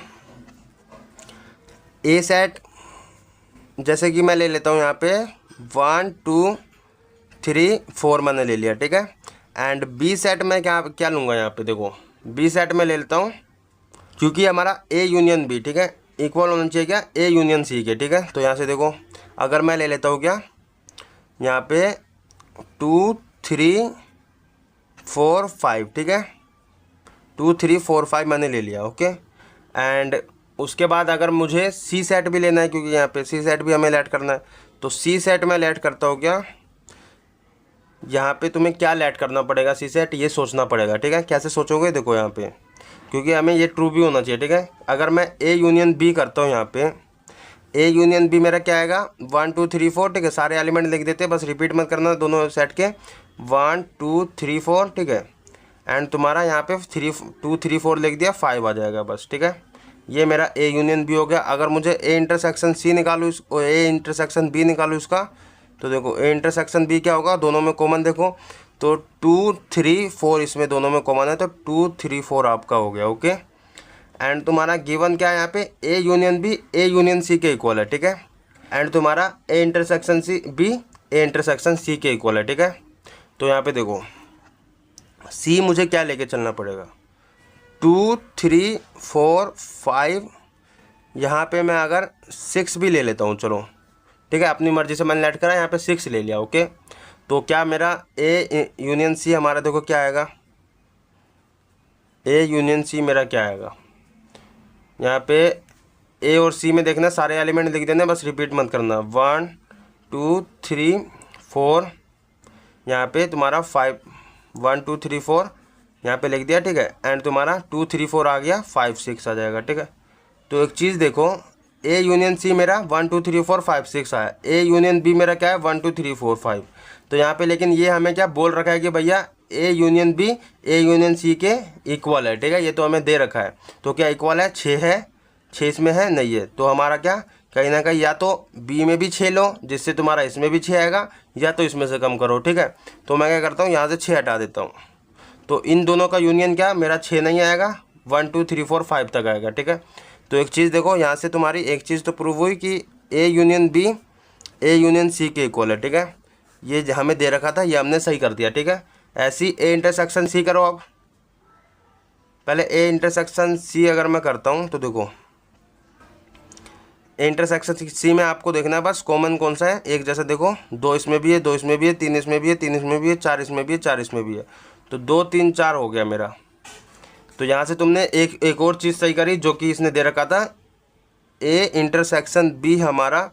ए सेट जैसे कि मैं ले लेता हूँ यहाँ पे 1 2 3 4 मैंने ले लिया। ठीक है, एंड बी सेट में क्या क्या लूँगा यहाँ पे देखो, बी सेट में ले लेता हूँ क्योंकि हमारा ए यूनियन बी, ठीक है, इक्वल होना चाहिए क्या ए यूनियन सी के, ठीक है। तो यहाँ से देखो अगर मैं ले लेता हूँ क्या यहाँ पे 2 3 4 5, ठीक है, 2 3 4 5 मैंने ले लिया, ओके। एंड उसके बाद अगर मुझे सी सेट भी लेना है क्योंकि यहाँ पे सी सेट भी हमें ऐड करना है, तो सी सेट में ऐड करता हूँ क्या, यहाँ पे तुम्हें क्या ऐड करना पड़ेगा सी सेट ये सोचना पड़ेगा, ठीक है। कैसे सोचोगे देखो यहाँ पे, क्योंकि हमें ये ट्रू भी होना चाहिए, ठीक है। अगर मैं ए यूनियन बी करता हूँ यहाँ पे, ए यूनियन बी मेरा क्या आएगा 1 2 3 4, ठीक है। सारे एलिमेंट लिख देते हैं, बस रिपीट मत करना दोनों सेट के, 1 2 3 4, ठीक है। एंड तुम्हारा यहाँ पे 2 3 4 लिख दिया, 5 आ जाएगा बस, ठीक है। ये मेरा ए यूनियन बी हो गया। अगर मुझे ए इंटरसेक्शन सी निकालूँ और ए इंटरसेक्शन बी निकालूँ इसका, तो देखो ए इंटरसेक्शन बी क्या होगा, दोनों में कॉमन देखो तो 2 3 4 इसमें दोनों में कॉमन है, तो 2 3 4 आपका हो गया, ओके। एंड तुम्हारा गिवन क्या है यहाँ पे A union B A union C के इक्वल है, ठीक है। एंड तुम्हारा A intersection C B A intersection C के इक्वल है, ठीक है। तो यहाँ पे देखो सी मुझे क्या लेके चलना पड़ेगा 2 3 4 5, यहाँ पे मैं अगर 6 भी ले लेता हूँ चलो, ठीक है, अपनी मर्जी से मैंने ऐड करा, यहाँ पे 6 ले लिया, ओके। तो क्या मेरा ए यूनियन सी हमारा देखो क्या आएगा, ए यूनियन सी मेरा क्या आएगा, यहाँ पे ए और सी में देखना सारे एलिमेंट लिख देना, बस रिपीट मत करना, 1 2 3 4, यहाँ पे तुम्हारा 5 1 2 3 4 यहाँ पे लिख दिया, ठीक है। एंड तुम्हारा 2 3 4 आ गया, 5 6 आ जाएगा, ठीक है। तो एक चीज़ देखो ए यूनियन सी मेरा 1 2 3 4 5 6 आया, ए यूनियन बी मेरा क्या है 1 2 3 4 5। तो यहाँ पे लेकिन ये हमें क्या बोल रखा है कि भैया A union B A union C के इक्वल है, ठीक है, ये तो हमें दे रखा है। तो क्या इक्वल है 6 है, 6 इसमें है नहीं है, तो हमारा क्या कहीं ना कहीं या तो बी में भी 6 लो जिससे तुम्हारा इसमें भी 6 आएगा, या तो इसमें से कम करो, ठीक है। तो मैं क्या करता हूँ यहाँ से 6 हटा देता हूँ, तो इन दोनों का यूनियन क्या मेरा 6 नहीं आएगा, 1 2 3 4 5 तक आएगा, ठीक है। तो एक चीज़ देखो यहाँ से तुम्हारी एक चीज़ तो प्रूव हुई कि A union B A union C के इक्वल है, ठीक है। ये हमें दे रखा था, ये हमने सही कर दिया, ठीक है। ऐसी ए इंटरसेक्शन सी करो। अब पहले ए इंटरसेक्शन सी अगर मैं करता हूँ तो देखो ए इंटरसेक्शन सी में आपको देखना है बस कॉमन कौन सा है, एक जैसा देखो 2 इसमें भी है, 2 इसमें भी है, 3 इसमें भी है, 3 इसमें भी है, 4 इसमें भी है, 4 इसमें भी है, तो 2 3 4 हो गया मेरा। तो यहाँ से तुमने एक और चीज़ सही करी जो कि इसने दे रखा था ए इंटरसेक्शन बी हमारा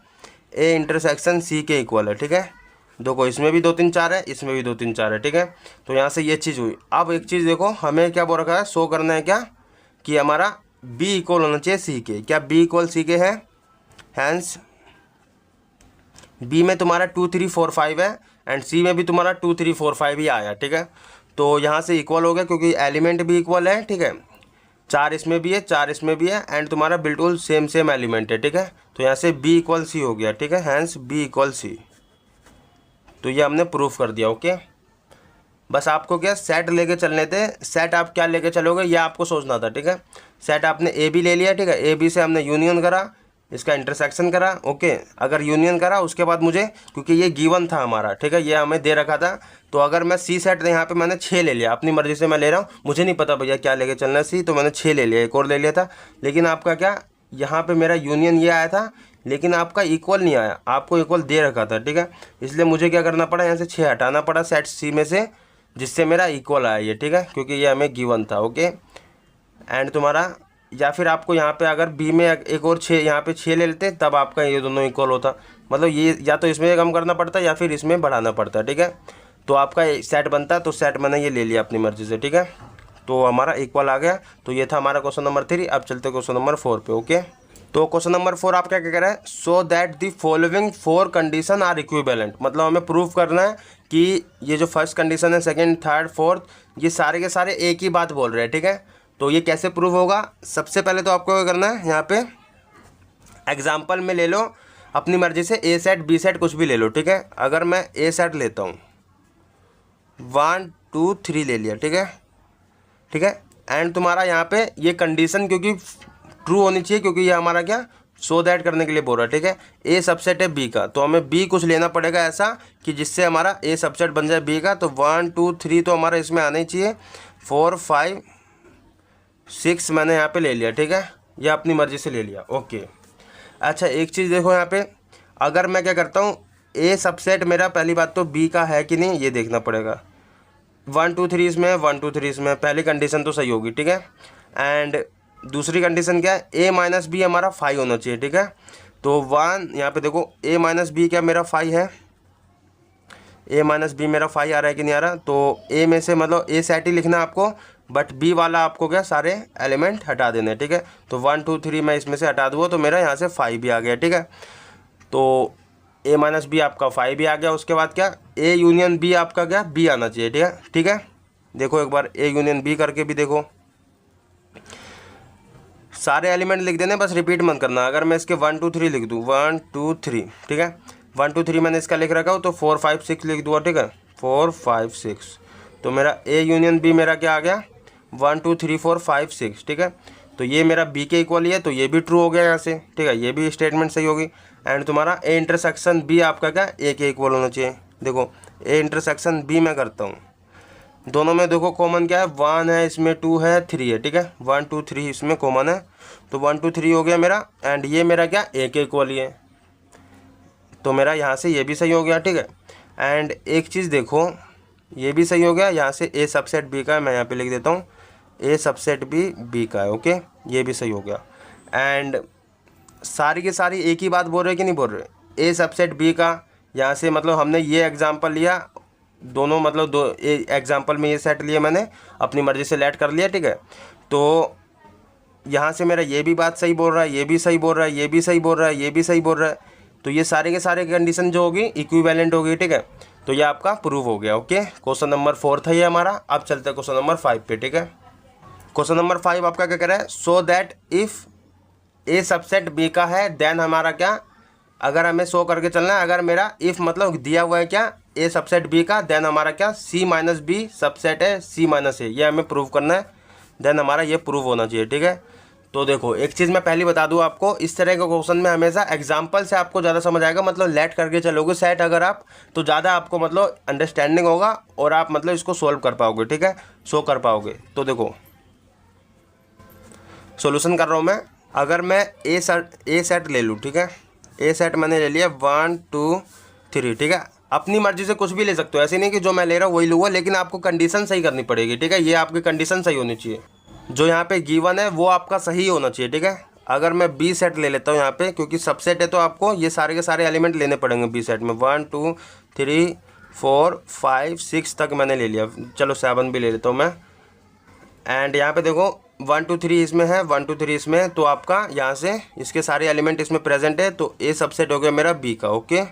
ए इंटरसेक्शन सी के इक्वल है, ठीक है। देखो इसमें भी 2 3 4 है, इसमें भी 2 3 4 है, ठीक है। तो यहाँ से ये चीज़ हुई। अब एक चीज़ देखो हमें क्या बोल रखा है, शो करना है क्या कि हमारा बी इक्वल होना चाहिए सी के, क्या बी इक्वल सी के है, हैंस बी में तुम्हारा 2 3 4 5 है एंड सी में भी तुम्हारा 2 3 4 5 ही आया, ठीक है। तो यहाँ से इक्वल हो गया क्योंकि एलिमेंट भी इक्वल है, ठीक है, 4 इसमें भी है, 4 इसमें भी है, एंड तुम्हारा बिल्कुल सेम एलिमेंट है, ठीक है। तो यहाँ से बी इक्वल सी हो गया, ठीक है, हैंस बी इक्वल सी। तो ये हमने प्रूफ कर दिया, ओके। बस आपको क्या सेट लेके चलने थे, सेट आप क्या लेके चलोगे ये आपको सोचना था, ठीक है। सेट आपने ए बी ले लिया, ठीक है, ए बी से हमने यूनियन करा, इसका इंटरसेक्शन करा, ओके। अगर यूनियन करा उसके बाद मुझे क्योंकि ये गिवन था हमारा, ठीक है, ये हमें दे रखा था, तो अगर मैं सी सेट यहाँ पे मैंने 6 ले लिया, अपनी मर्जी से मैं ले रहा हूँ, मुझे नहीं पता भैया क्या लेके चलना है सी, तो मैंने 6 ले लिया, एक और ले लिया था। लेकिन आपका क्या यहाँ पे मेरा यूनियन ये आया था, लेकिन आपका इक्वल नहीं आया, आपको इक्वल दे रखा था, ठीक है। इसलिए मुझे क्या करना पड़ा, यहाँ से 6 हटाना पड़ा सेट सी में से, जिससे मेरा इक्वल आया ये, ठीक है, क्योंकि ये हमें गिवन था, ओके। एंड तुम्हारा या फिर आपको यहाँ पे अगर बी में एक और 6 यहाँ पे 6 ले लेते तब आपका ये दोनों इक्वल होता, मतलब ये या तो इसमें कम करना पड़ता या फिर इसमें बढ़ाना पड़ता, ठीक है। तो आपका सेट बनता, तो सेट मैंने ये ले लिया अपनी मर्जी से, ठीक है। तो हमारा इक्वल आ गया। तो ये था हमारा क्वेश्चन नंबर 3। अब चलते क्वेश्चन नंबर 4 पे, ओके। तो क्वेश्चन नंबर 4 आप क्या कह रहा है, so that the following 4 condition are equivalent, मतलब हमें प्रूव करना है कि ये जो फर्स्ट कंडीशन है, सेकंड, थर्ड, फोर्थ, ये सारे के सारे एक ही बात बोल रहे हैं, ठीक है। तो ये कैसे प्रूव होगा, सबसे पहले तो आपको क्या करना है, यहाँ पे एग्जाम्पल में ले लो अपनी मर्जी से, ए सेट बी सेट कुछ भी ले लो, ठीक है। अगर मैं ए सेट लेता हूँ 1 2 3 ले लिया, ठीक है, ठीक है। एंड तुम्हारा यहाँ पे ये कंडीशन क्योंकि ट्रू होनी चाहिए, क्योंकि ये हमारा क्या सो दैट करने के लिए बोल रहा है, ठीक है। ए सबसेट है बी का, तो हमें बी कुछ लेना पड़ेगा ऐसा कि जिससे हमारा ए सबसेट बन जाए बी का। तो 1 2 3 तो हमारा इसमें आना ही चाहिए, 4 5 6 मैंने यहाँ पे ले लिया, ठीक है, या अपनी मर्ज़ी से ले लिया, ओके। अच्छा एक चीज़ देखो यहाँ पे, अगर मैं क्या करता हूँ, ए सबसेट मेरा पहली बात तो बी का है कि नहीं ये देखना पड़ेगा। 1 2 3 इसमें, 1 2 3 इसमें, पहली कंडीशन तो सही होगी, ठीक है। एंड दूसरी कंडीशन क्या है, ए माइनस बी हमारा 5 होना चाहिए, ठीक है। तो 1 यहाँ पे देखो, ए माइनस बी क्या मेरा 5 है, ए माइनस बी मेरा 5 आ रहा है कि नहीं आ रहा। तो ए में से मतलब ए सेट ही लिखना है आपको, बट बी वाला आपको क्या सारे एलिमेंट हटा देने हैं, ठीक है। तो 1 2 3 मैं इसमें से हटा दूँगा तो मेरा यहाँ से 5 भी आ गया, ठीक है। तो ए माइनस बी आपका 5 भी आ गया। उसके बाद क्या, ए यूनियन बी आपका क्या बी आना चाहिए, ठीक है, ठीक है। देखो एक बार ए यूनियन बी करके भी देखो, सारे एलिमेंट लिख देने, बस रिपीट मत करना। अगर मैं इसके 1 2 3 लिख दूँ, 1 2 3, ठीक है, 1 2 3 मैंने इसका लिख रखा हो, तो 4 5 6 लिख दूँगा, ठीक है, 4 5 6। तो मेरा ए यूनियन बी मेरा क्या आ गया, 1 2 3 4 5 6, ठीक है। तो ये मेरा बी के इक्वल ही है, तो ये भी ट्रू हो गया यहाँ से, ठीक है, ये भी स्टेटमेंट सही होगी। एंड तुम्हारा ए इंटरसेक्शन बी आपका क्या ए के इक्वल होना चाहिए। देखो ए इंटरसेक्शन बी मैं करता हूँ, दोनों में देखो कॉमन क्या है, 1 है इसमें, 2 है, 3 है, ठीक है, 1 2 3 इसमें कॉमन है, तो 1 2 3 हो गया मेरा। एंड ये मेरा क्या ए के इक्वल ही है, तो मेरा यहाँ से ये भी सही हो गया, ठीक है। एंड एक चीज़ देखो, ये भी सही हो गया, यहाँ से ए सबसेट बी का है, मैं यहाँ पे लिख देता हूँ ए सबसेट भी बी का है, ओके, ये भी सही हो गया। एंड सारी की सारी एक ही बात बोल रहे कि नहीं बोल रहे, ए सबसेट बी का, यहाँ से मतलब हमने ये एग्जांपल लिया, दोनों मतलब दो एग्जांपल में ये सेट लिए मैंने, अपनी मर्ज़ी से लेट कर लिया, ठीक है। तो यहाँ से मेरा ये भी बात सही बोल रहा है, ये भी सही बोल रहा है, ये भी सही बोल रहा है, ये भी सही बोल रहा है, तो ये सारे के सारे कंडीशन जो होगी इक्विवेलेंट होगी, ठीक है। तो ये आपका प्रूव हो गया, ओके। क्वेश्चन नंबर 4 था ये हमारा। अब चलते हैं क्वेश्चन नंबर 5 पे, ठीक है। क्वेश्चन नंबर 5 आपका क्या कह रहा है, so that if A subset B का है देन हमारा क्या, अगर हमें शो करके चलना है, अगर मेरा इफ़ मतलब दिया हुआ है क्या ए सबसेट बी का, देन हमारा क्या सी माइनस बी सबसेट है सी माइनस ए, ये हमें प्रूव करना है, देन हमारा ये प्रूव होना चाहिए, ठीक है। तो देखो एक चीज़ मैं पहले बता दूं आपको, इस तरह के क्वेश्चन में हमेशा एग्जांपल से आपको ज़्यादा समझ आएगा, मतलब लेट करके चलोगे सेट अगर आप, तो ज़्यादा आपको मतलब अंडरस्टैंडिंग होगा और आप मतलब इसको सोल्व कर पाओगे, ठीक है, शो कर पाओगे। तो देखो सॉल्यूशन कर रहा हूँ मैं, अगर मैं ए सेट ले लूँ, ठीक है, ए सेट मैंने ले लिया 1 2 3, ठीक है, अपनी मर्जी से कुछ भी ले सकते हो, ऐसे नहीं कि जो मैं ले रहा हूँ वही लूँगा, लेकिन आपको कंडीशन सही करनी पड़ेगी, ठीक है, ये आपकी कंडीशन सही होनी चाहिए, जो यहाँ पे गिवन है वो आपका सही होना चाहिए, ठीक है। अगर मैं बी सेट ले लेता हूँ यहाँ पे, क्योंकि सबसेट है तो आपको ये सारे के सारे एलिमेंट लेने पड़ेंगे बी सेट में, 1 2 3 4 5 6 तक मैंने ले लिया, चलो 7 भी ले लेता हूँ मैं। एंड यहाँ पे देखो 1 2 3 इसमें है, 1 2 3 इसमें है, तो आपका यहाँ से इसके सारे एलिमेंट इसमें प्रेजेंट है, तो ए सबसेट हो गया मेरा बी का, ओके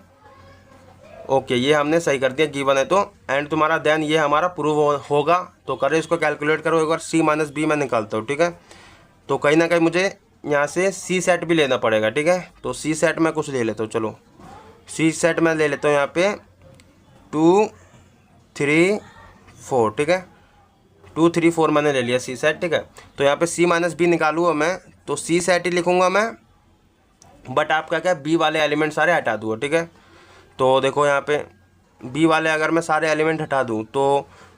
ओके, ये हमने सही कर दिया, गिवन है तो। एंड तुम्हारा देन ये हमारा प्रूव होगा, तो करो इसको कैलकुलेट करो एक बार, सी माइनस बी मैं निकालता हूँ, ठीक है। तो कहीं ना कहीं मुझे यहाँ से सी सेट भी लेना पड़ेगा, ठीक है, तो सी सेट मैं कुछ ले लेता हूँ, चलो सी सेट मैं ले लेता हूँ यहाँ पे 2 3 4, ठीक है, 2 3 4 मैंने ले लिया सी सेट, ठीक है। तो यहाँ पे सी माइनस बी निकालूँगा मैं, तो सी सेट ही लिखूँगा मैं, बट आपका क्या बी वाले एलिमेंट सारे हटा दूँगा, ठीक है। तो देखो यहाँ पे बी वाले अगर मैं सारे एलिमेंट हटा दूँ तो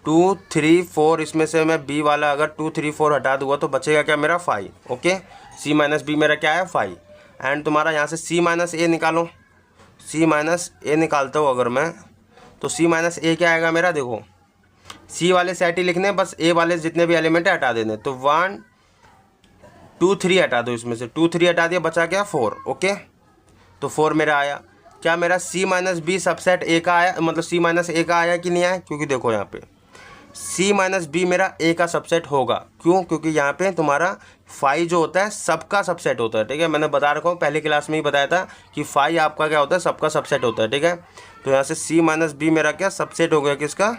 2 3 4 इसमें से मैं बी वाला अगर 2 3 4 हटा दूँगा तो बचेगा क्या मेरा 5, ओके, सी माइनस बी मेरा क्या है 5। एंड तुम्हारा यहाँ से सी माइनस ए निकालो, सी माइनस ए निकालता हूँ अगर मैं, तो सी माइनस ए क्या आएगा मेरा, देखो सी वाले सेट ही लिखने, बस ए वाले जितने भी एलिमेंट है हटा देने, तो 1 2 3 हटा दो, इसमें से 2 3 हटा दिया, बचा क्या 4, ओके, तो 4 मेरा आया। क्या मेरा सी माइनस बी सबसेट ए का आया, मतलब सी माइनस ए का आया कि नहीं आया, क्योंकि देखो यहाँ पे सी माइनस बी मेरा ए का सबसेट होगा, क्यों, क्योंकि यहाँ पे तुम्हारा 5 जो होता है सबका सबसेट होता है, ठीक है, मैंने बता रखा हूँ, पहली क्लास में ही बताया था कि 5 आपका क्या होता है, सबका सबसेट होता है, ठीक है। तो यहाँ से सी माइनस बी मेरा क्या सबसेट हो गया, किसका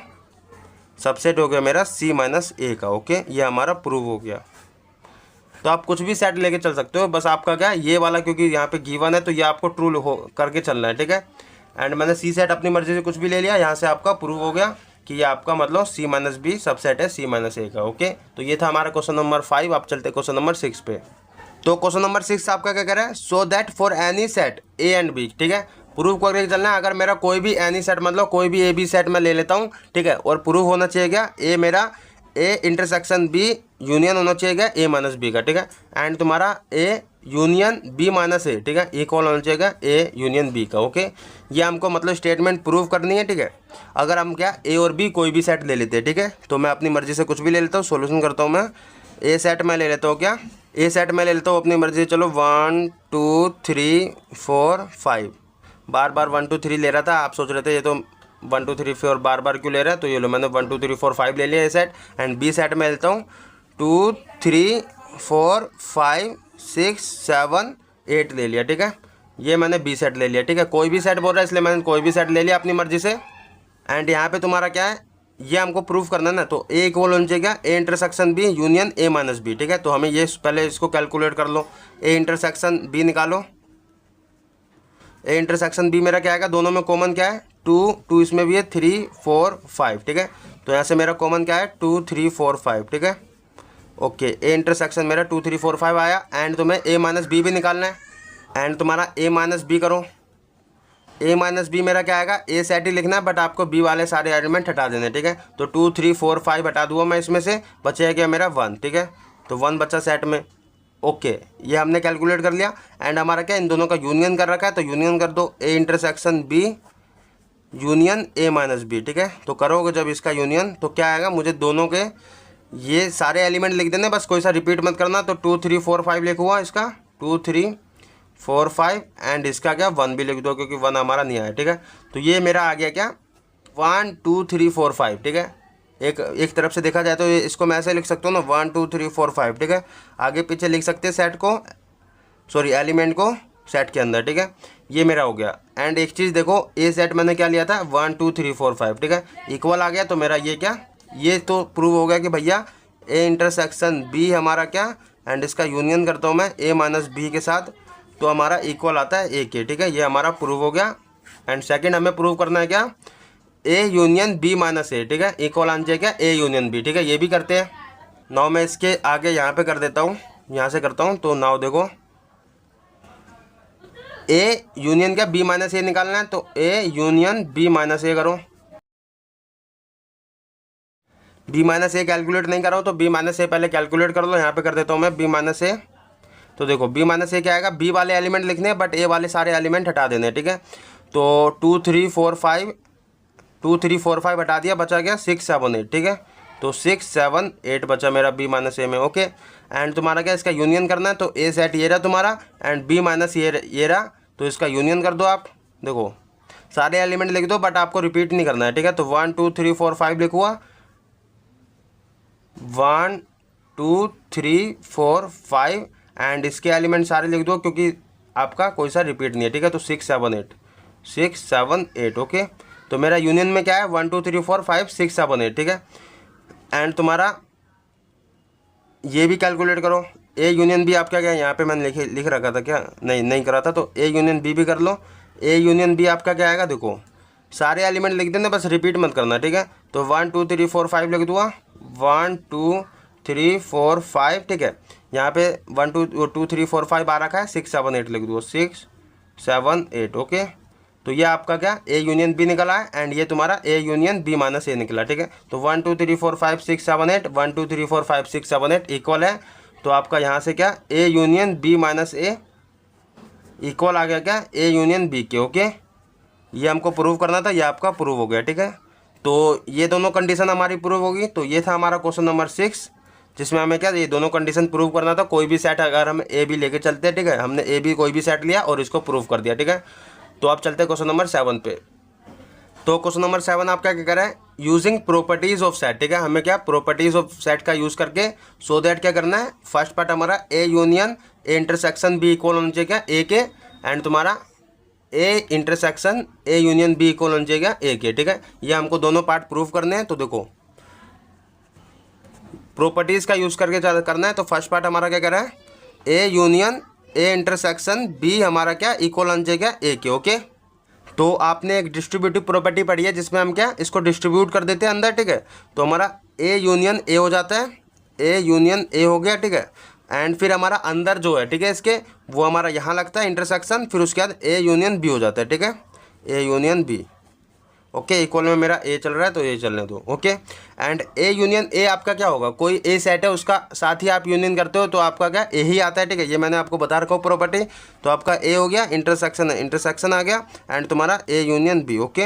सबसेट हो गया मेरा सी माइनस ए का, ओके, ये हमारा प्रूव हो गया। तो आप कुछ भी सेट लेके चल सकते हो, बस आपका क्या ये वाला क्योंकि यहाँ पे गिवन है तो ये आपको ट्रू हो करके चलना है, ठीक है। एंड मैंने सी सेट अपनी मर्जी से कुछ भी ले लिया, यहाँ से आपका प्रूव हो गया कि ये आपका मतलब सी माइनस बी सबसेट है सी माइनस ए का, ओके। तो ये था हमारा क्वेश्चन नंबर 5। आप चलते क्वेश्चन नंबर 6 पे। तो क्वेश्चन नंबर 6 आपका क्या कह रहा है, so that for any set A and B, ठीक है, प्रूफ करके चलना है। अगर मेरा कोई भी एनी सेट मतलब कोई भी ए बी सेट मैं ले लेता हूँ, ठीक है, और प्रूफ होना चाहिए क्या, ए मेरा ए इंटरसेक्शन बी यूनियन होना चाहिए क्या ए माइनस बी का, ठीक है, एंड तुम्हारा ए यूनियन बी माइनस ए, ठीक है, इक्वल होना चाहिए ए यूनियन बी का। ओके, ये हमको मतलब स्टेटमेंट प्रूव करनी है, ठीक है। अगर हम क्या ए और बी कोई भी सेट ले लेते हैं, ठीक है, तो मैं अपनी मर्जी से कुछ भी ले लेता हूँ, सोल्यूशन करता हूँ मैं। ए सेट मैं ले लेता हूँ क्या, ए सेट मैं ले लेता हूँ अपनी मर्जी से, चलो 1 2 3 4 5, बार बार 1 2 3 ले रहा था, आप सोच रहे थे ये तो 1 2 3 4 बार बार क्यों ले रहा है, तो ये लो मैंने 1 2 3 4 5 ले लिया ए सेट। एंड बी सेट में लेता हूँ 2 3 4 5 6 7 8 ले लिया, ठीक है, ये मैंने बी सेट ले लिया, ठीक है। कोई भी सेट बोल रहा है इसलिए मैंने कोई भी सेट ले लिया अपनी मर्जी से। एंड यहाँ पे तुम्हारा क्या है, ये हमको प्रूफ करना है ना, तो ए इक्वल होना चाहिए क्या A intersection B union A minus B, ठीक है। तो हमें ये पहले इसको कैलकुलेट कर लो, ए इंटरसेक्शन बी निकालो। ए इंटरसेक्शन बी मेरा क्या आएगा, दोनों में कॉमन क्या है 2 इसमें भी है 3 4 5, ठीक है, तो यहाँ से मेरा कॉमन क्या है 2 3 4 5, ठीक है। ओके, ए इंटरसेक्शन मेरा 2 3 4 5 आया। एंड तुम्हें ए माइनस बी भी निकालना है, एंड तुम्हारा ए माइनस बी करो। ए माइनस बी मेरा क्या आएगा, ए सेट ही लिखना है बट आपको बी वाले सारे एलिमेंट हटा देने, ठीक है। तो 2 3 4 5 हटा दूंगा मैं, इसमें से बचेगा क्या मेरा 1, ठीक है, तो 1 बचा सेट में। ओके, ये हमने कैलकुलेट कर लिया। एंड हमारा क्या इन दोनों का यूनियन कर रखा है, तो यूनियन कर दो A intersection B union A minus B, ठीक है। तो करोगे जब इसका यूनियन तो क्या आएगा, मुझे दोनों के ये सारे एलिमेंट लिख देने, बस कोई सा रिपीट मत करना। तो 2 3 4 5 लिखूँगा इसका 2 3 4 5, एंड इसका क्या 1 भी लिख दो क्योंकि 1 हमारा नहीं आया, ठीक है। तो ये मेरा आ गया क्या 1 2 3 4 5, ठीक है। एक तरफ से देखा जाए तो इसको मैं ऐसे लिख सकता हूँ ना 1 2 3 4 5, ठीक है। आगे पीछे लिख सकते हैं सेट को, सॉरी एलिमेंट को सेट के अंदर, ठीक है। ये मेरा हो गया। एंड एक चीज़ देखो, ए सेट मैंने क्या लिया था 1 2 3 4 5, ठीक है, इक्वल आ गया। तो मेरा ये क्या, ये तो प्रूव हो गया कि भैया ए इंटरसेक्शन बी हमारा क्या, एंड इसका यूनियन करता हूँ मैं ए माइनस बी के साथ, तो हमारा इक्वल आता है ए के, ठीक है, ये हमारा प्रूव हो गया। एंड सेकंड हमें प्रूव करना है क्या, ए यूनियन बी माइनस ए, ठीक है, इक्वल आना चाहिए क्या ए यूनियन बी, ठीक है, ये भी करते हैं। नाउ मैं इसके आगे यहाँ पे कर देता हूँ, यहाँ से करता हूँ। तो नाउ देखो ए यूनियन क्या बी माइनस ए निकालना है, तो A union B minus A करो। बी माइनस ए कैलकुलेट नहीं कर रहा हूँ तो बी माइनस ए पहले कैलकुलेट कर लो। यहाँ पे कर देता हूँ मैं बी माइनस ए। तो देखो बी माइनस ए क्या आएगा, बी वाले एलिमेंट लिखने हैं बट ए वाले सारे एलिमेंट हटा देने, ठीक है। तो 2 3 4 5 2 3 4 5 हटा दिया, बचा गया 6 7 8, ठीक है। तो 6 7 8 बचा मेरा बी माइनस ए में। ओके, एंड तुम्हारा क्या इसका यूनियन करना है, तो ए सेट ये रहा तुम्हारा एंड बी माइनस ये रहा, तो इसका यूनियन कर दो आप। देखो सारे एलिमेंट लिख दो बट आपको रिपीट नहीं करना है, ठीक है। तो 1 2 3 4 5 लिखूँगा 1 2 3 4 5, एंड इसके एलिमेंट सारे लिख दो क्योंकि आपका कोई सा रिपीट नहीं है, ठीक है। तो 6 7 8 6 7 8, ओके। तो मेरा यूनियन में क्या है 1 2 3 4 5 6 7 8, ठीक है। एंड तुम्हारा ये भी कैलकुलेट करो, ए यूनियन बी आपका क्या है, यहाँ पे मैंने लिख रखा था क्या, नहीं करा था, तो ए यूनियन बी भी कर लो। ए यूनियन बी आपका क्या आएगा, देखो सारे एलिमेंट लिख देना, बस रिपीट मत करना, ठीक है। तो 1 2 3 4 5 लिख दूँगा 1 2 3 4 5, ठीक है। यहाँ पे 1 2 3 4 5 आ रखा है, 6 7 8 लिख दो 6 7 8, ओके। तो ये आपका क्या ए यूनियन बी निकला है, एंड ये तुम्हारा ए यूनियन बी माइनस ए निकला, ठीक है। तो 1 2 3 4 5 6 7 8 1 2 3 4 5 6 7 8 इक्वल है। तो आपका यहाँ से क्या A union B minus A equal आ गया क्या ए यूनियन बी के, ओके। ये हमको प्रूव करना था, ये आपका प्रूव हो गया, ठीक है। तो ये दोनों कंडीशन हमारी प्रूव होगी। तो ये था हमारा क्वेश्चन नंबर 6, जिसमें हमें क्या ये दोनों कंडीशन प्रूव करना था। कोई भी सेट अगर हम ए बी लेके चलते हैं, ठीक है, हमने ए बी कोई भी सेट लिया और इसको प्रूव कर दिया, ठीक है। तो आप चलते हैं क्वेश्चन नंबर 7 पे। तो क्वेश्चन नंबर 7 आप क्या कह रहा है, यूजिंग प्रॉपर्टीज ऑफ सेट, ठीक है। हमें क्या प्रॉपर्टीज ऑफ सेट का यूज़ करके सो दैट क्या करना है, फर्स्ट पार्ट हमारा A union A intersection B equal होना चाहिए क्या ए के, एंड तुम्हारा A intersection A union B equal होना चाहिए क्या ए के, ठीक है। ये हमको दोनों पार्ट प्रूव करने हैं। तो देखो प्रॉपर्टीज़ का यूज़ करके करना है। तो फर्स्ट पार्ट हमारा क्या कर रहा है, A union A intersection B हमारा क्या इक्वल होना चाहिए क्या ए के, ओके। तो आपने एक डिस्ट्रीब्यूटिव प्रॉपर्टी पढ़ी है जिसमें हम क्या इसको डिस्ट्रीब्यूट कर देते हैं अंदर, ठीक है। तो हमारा ए यूनियन ए हो जाता है, ए यूनियन ए हो गया, ठीक है। एंड फिर हमारा अंदर जो है, ठीक है, इसके वो हमारा यहाँ लगता है इंटरसेक्शन, फिर उसके बाद ए यूनियन बी हो जाता है, ठीक है, A union B. Okay, equal में मेरा ए चल रहा है तो ए चलने दो। ओके, एंड ए यूनियन ए आपका क्या होगा, कोई ए सेट है उसका साथ ही आप यूनियन करते हो तो आपका क्या ए ही आता है, ठीक है, ये मैंने आपको बता रखा हूँ प्रॉपर्टी। तो आपका ए हो गया, इंटरसेक्शन है, इंटरसेक्शन आ गया, एंड तुम्हारा A union B. Okay,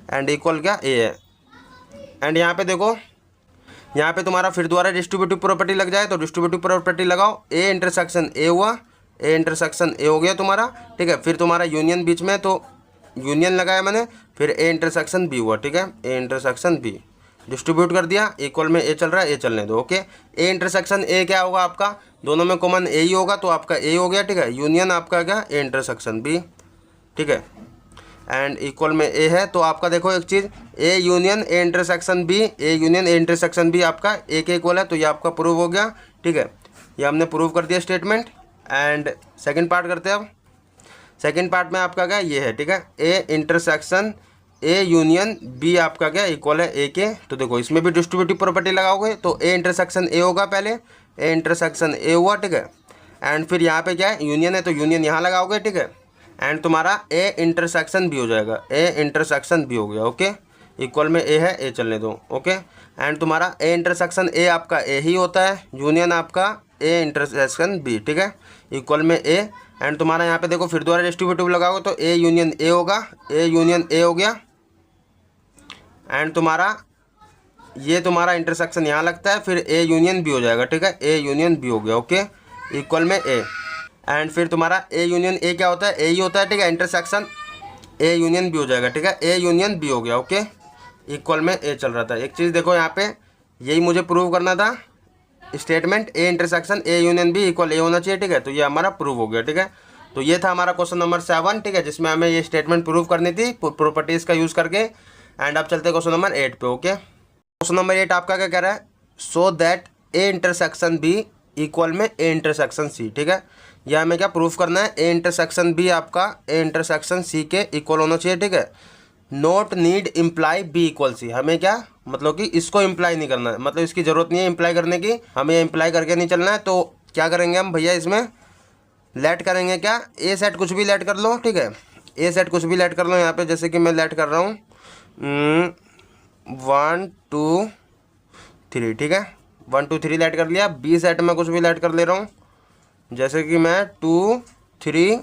and equal क्या ए है। एंड यहाँ पे देखो, यहाँ पे तुम्हारा फिर दोबारा डिस्ट्रीब्यूटिव प्रॉपर्टी लग जाए तो डिस्ट्रीब्यूटिव प्रॉपर्टी लगाओ, ए इंटरसेक्शन ए हुआ, ए इंटरसेक्शन ए हो गया तुम्हारा, ठीक है, फिर तुम्हारा यूनियन बीच में तो यूनियन लगाया मैंने, फिर ए इंटरसेक्शन बी हुआ, ठीक है, ए इंटरसेक्शन बी डिस्ट्रीब्यूट कर दिया, इक्वल में ए चल रहा है, ए चलने दो। ओके, ए इंटरसेक्शन ए क्या होगा आपका, दोनों में कॉमन ए ही होगा तो आपका ए हो गया, ठीक है, यूनियन आपका क्या ए इंटरसेक्शन बी, ठीक है, एंड इक्वल में ए है। तो आपका देखो एक चीज़, A union A intersection B, A union A intersection B आपका ए के इक्वल है, तो ये आपका प्रूव हो गया, ठीक है, ये हमने प्रूव कर दिया स्टेटमेंट। एंड सेकंड पार्ट करते हैं अब। सेकंड पार्ट में आपका क्या ये है, ठीक है, A intersection A union B आपका क्या इक्वल है ए के। तो देखो इसमें भी डिस्ट्रीब्यूटिव प्रॉपर्टी लगाओगे तो ए इंटरसेक्शन ए होगा, पहले ए इंटरसेक्शन ए हुआ, ठीक है, एंड फिर यहाँ पे क्या है यूनियन है तो यूनियन यहाँ लगाओगे, ठीक है, एंड तुम्हारा ए इंटरसेक्शन भी हो जाएगा, ए इंटरसेक्शन भी हो गया। ओके, इक्वल में ए है, ए चलने दो। ओके, एंड तुम्हारा ए इंटरसेक्शन ए आपका ए ही होता है, यूनियन आपका ए इंटरसेक्शन बी, ठीक है, इक्वल में ए, एंड तुम्हारा यहाँ पे देखो फिर दोबारा डिस्ट्रीब्यूटिव लगाओगे तो ए यूनियन ए होगा, ए यूनियन ए हो गया, एंड तुम्हारा ये तुम्हारा इंटरसेक्शन यहाँ लगता है, फिर ए यूनियन बी हो जाएगा, ठीक है, ए यूनियन बी हो गया। ओके, इक्वल में ए, एंड फिर तुम्हारा ए यूनियन ए क्या होता है, ए ही होता है, ठीक है, इंटरसेक्शन ए यूनियन बी हो जाएगा, ठीक है, ए यूनियन बी हो गया। ओके, इक्वल में ए चल रहा था। एक चीज़ देखो यहाँ पे, यही मुझे प्रूव करना था, statement A intersection A union B equal A होना चाहिए, ठीक है, तो ये हमारा प्रूव हो गया, ठीक है। तो ये था हमारा क्वेश्चन नंबर 7, ठीक है, जिसमें हमें ये स्टेटमेंट प्रूव करनी थी प्रॉपर्टीज़ का यूज़ करके। एंड अब चलते क्वेश्चन नंबर 8 पे। ओके, क्वेश्चन नंबर 8 आपका क्या कह रहा है, so that A intersection B equal में ए इंटरसेक्शन सी, ठीक है, यह हमें क्या प्रूफ करना है, ए इंटरसेक्शन बी आपका ए इंटरसेक्शन सी के इक्वल होना चाहिए, ठीक है, not need imply B equal C. हमें क्या मतलब कि इसको इम्प्लाई नहीं करना है, मतलब इसकी ज़रूरत नहीं है इम्प्लाई करने की, हमें इम्प्लाई करके नहीं चलना है। तो क्या करेंगे हम भैया, इसमें लेट करेंगे क्या, ए सेट कुछ भी लेट कर लो, ठीक है, ए सेट कुछ भी लेट कर लो, यहाँ पे जैसे कि मैं लेट कर रहा हूँ 1 2 3, ठीक है, 1 2 3 लेट कर लिया। बी सेट में कुछ भी लेट कर ले रहा हूँ, जैसे कि मैं 2 3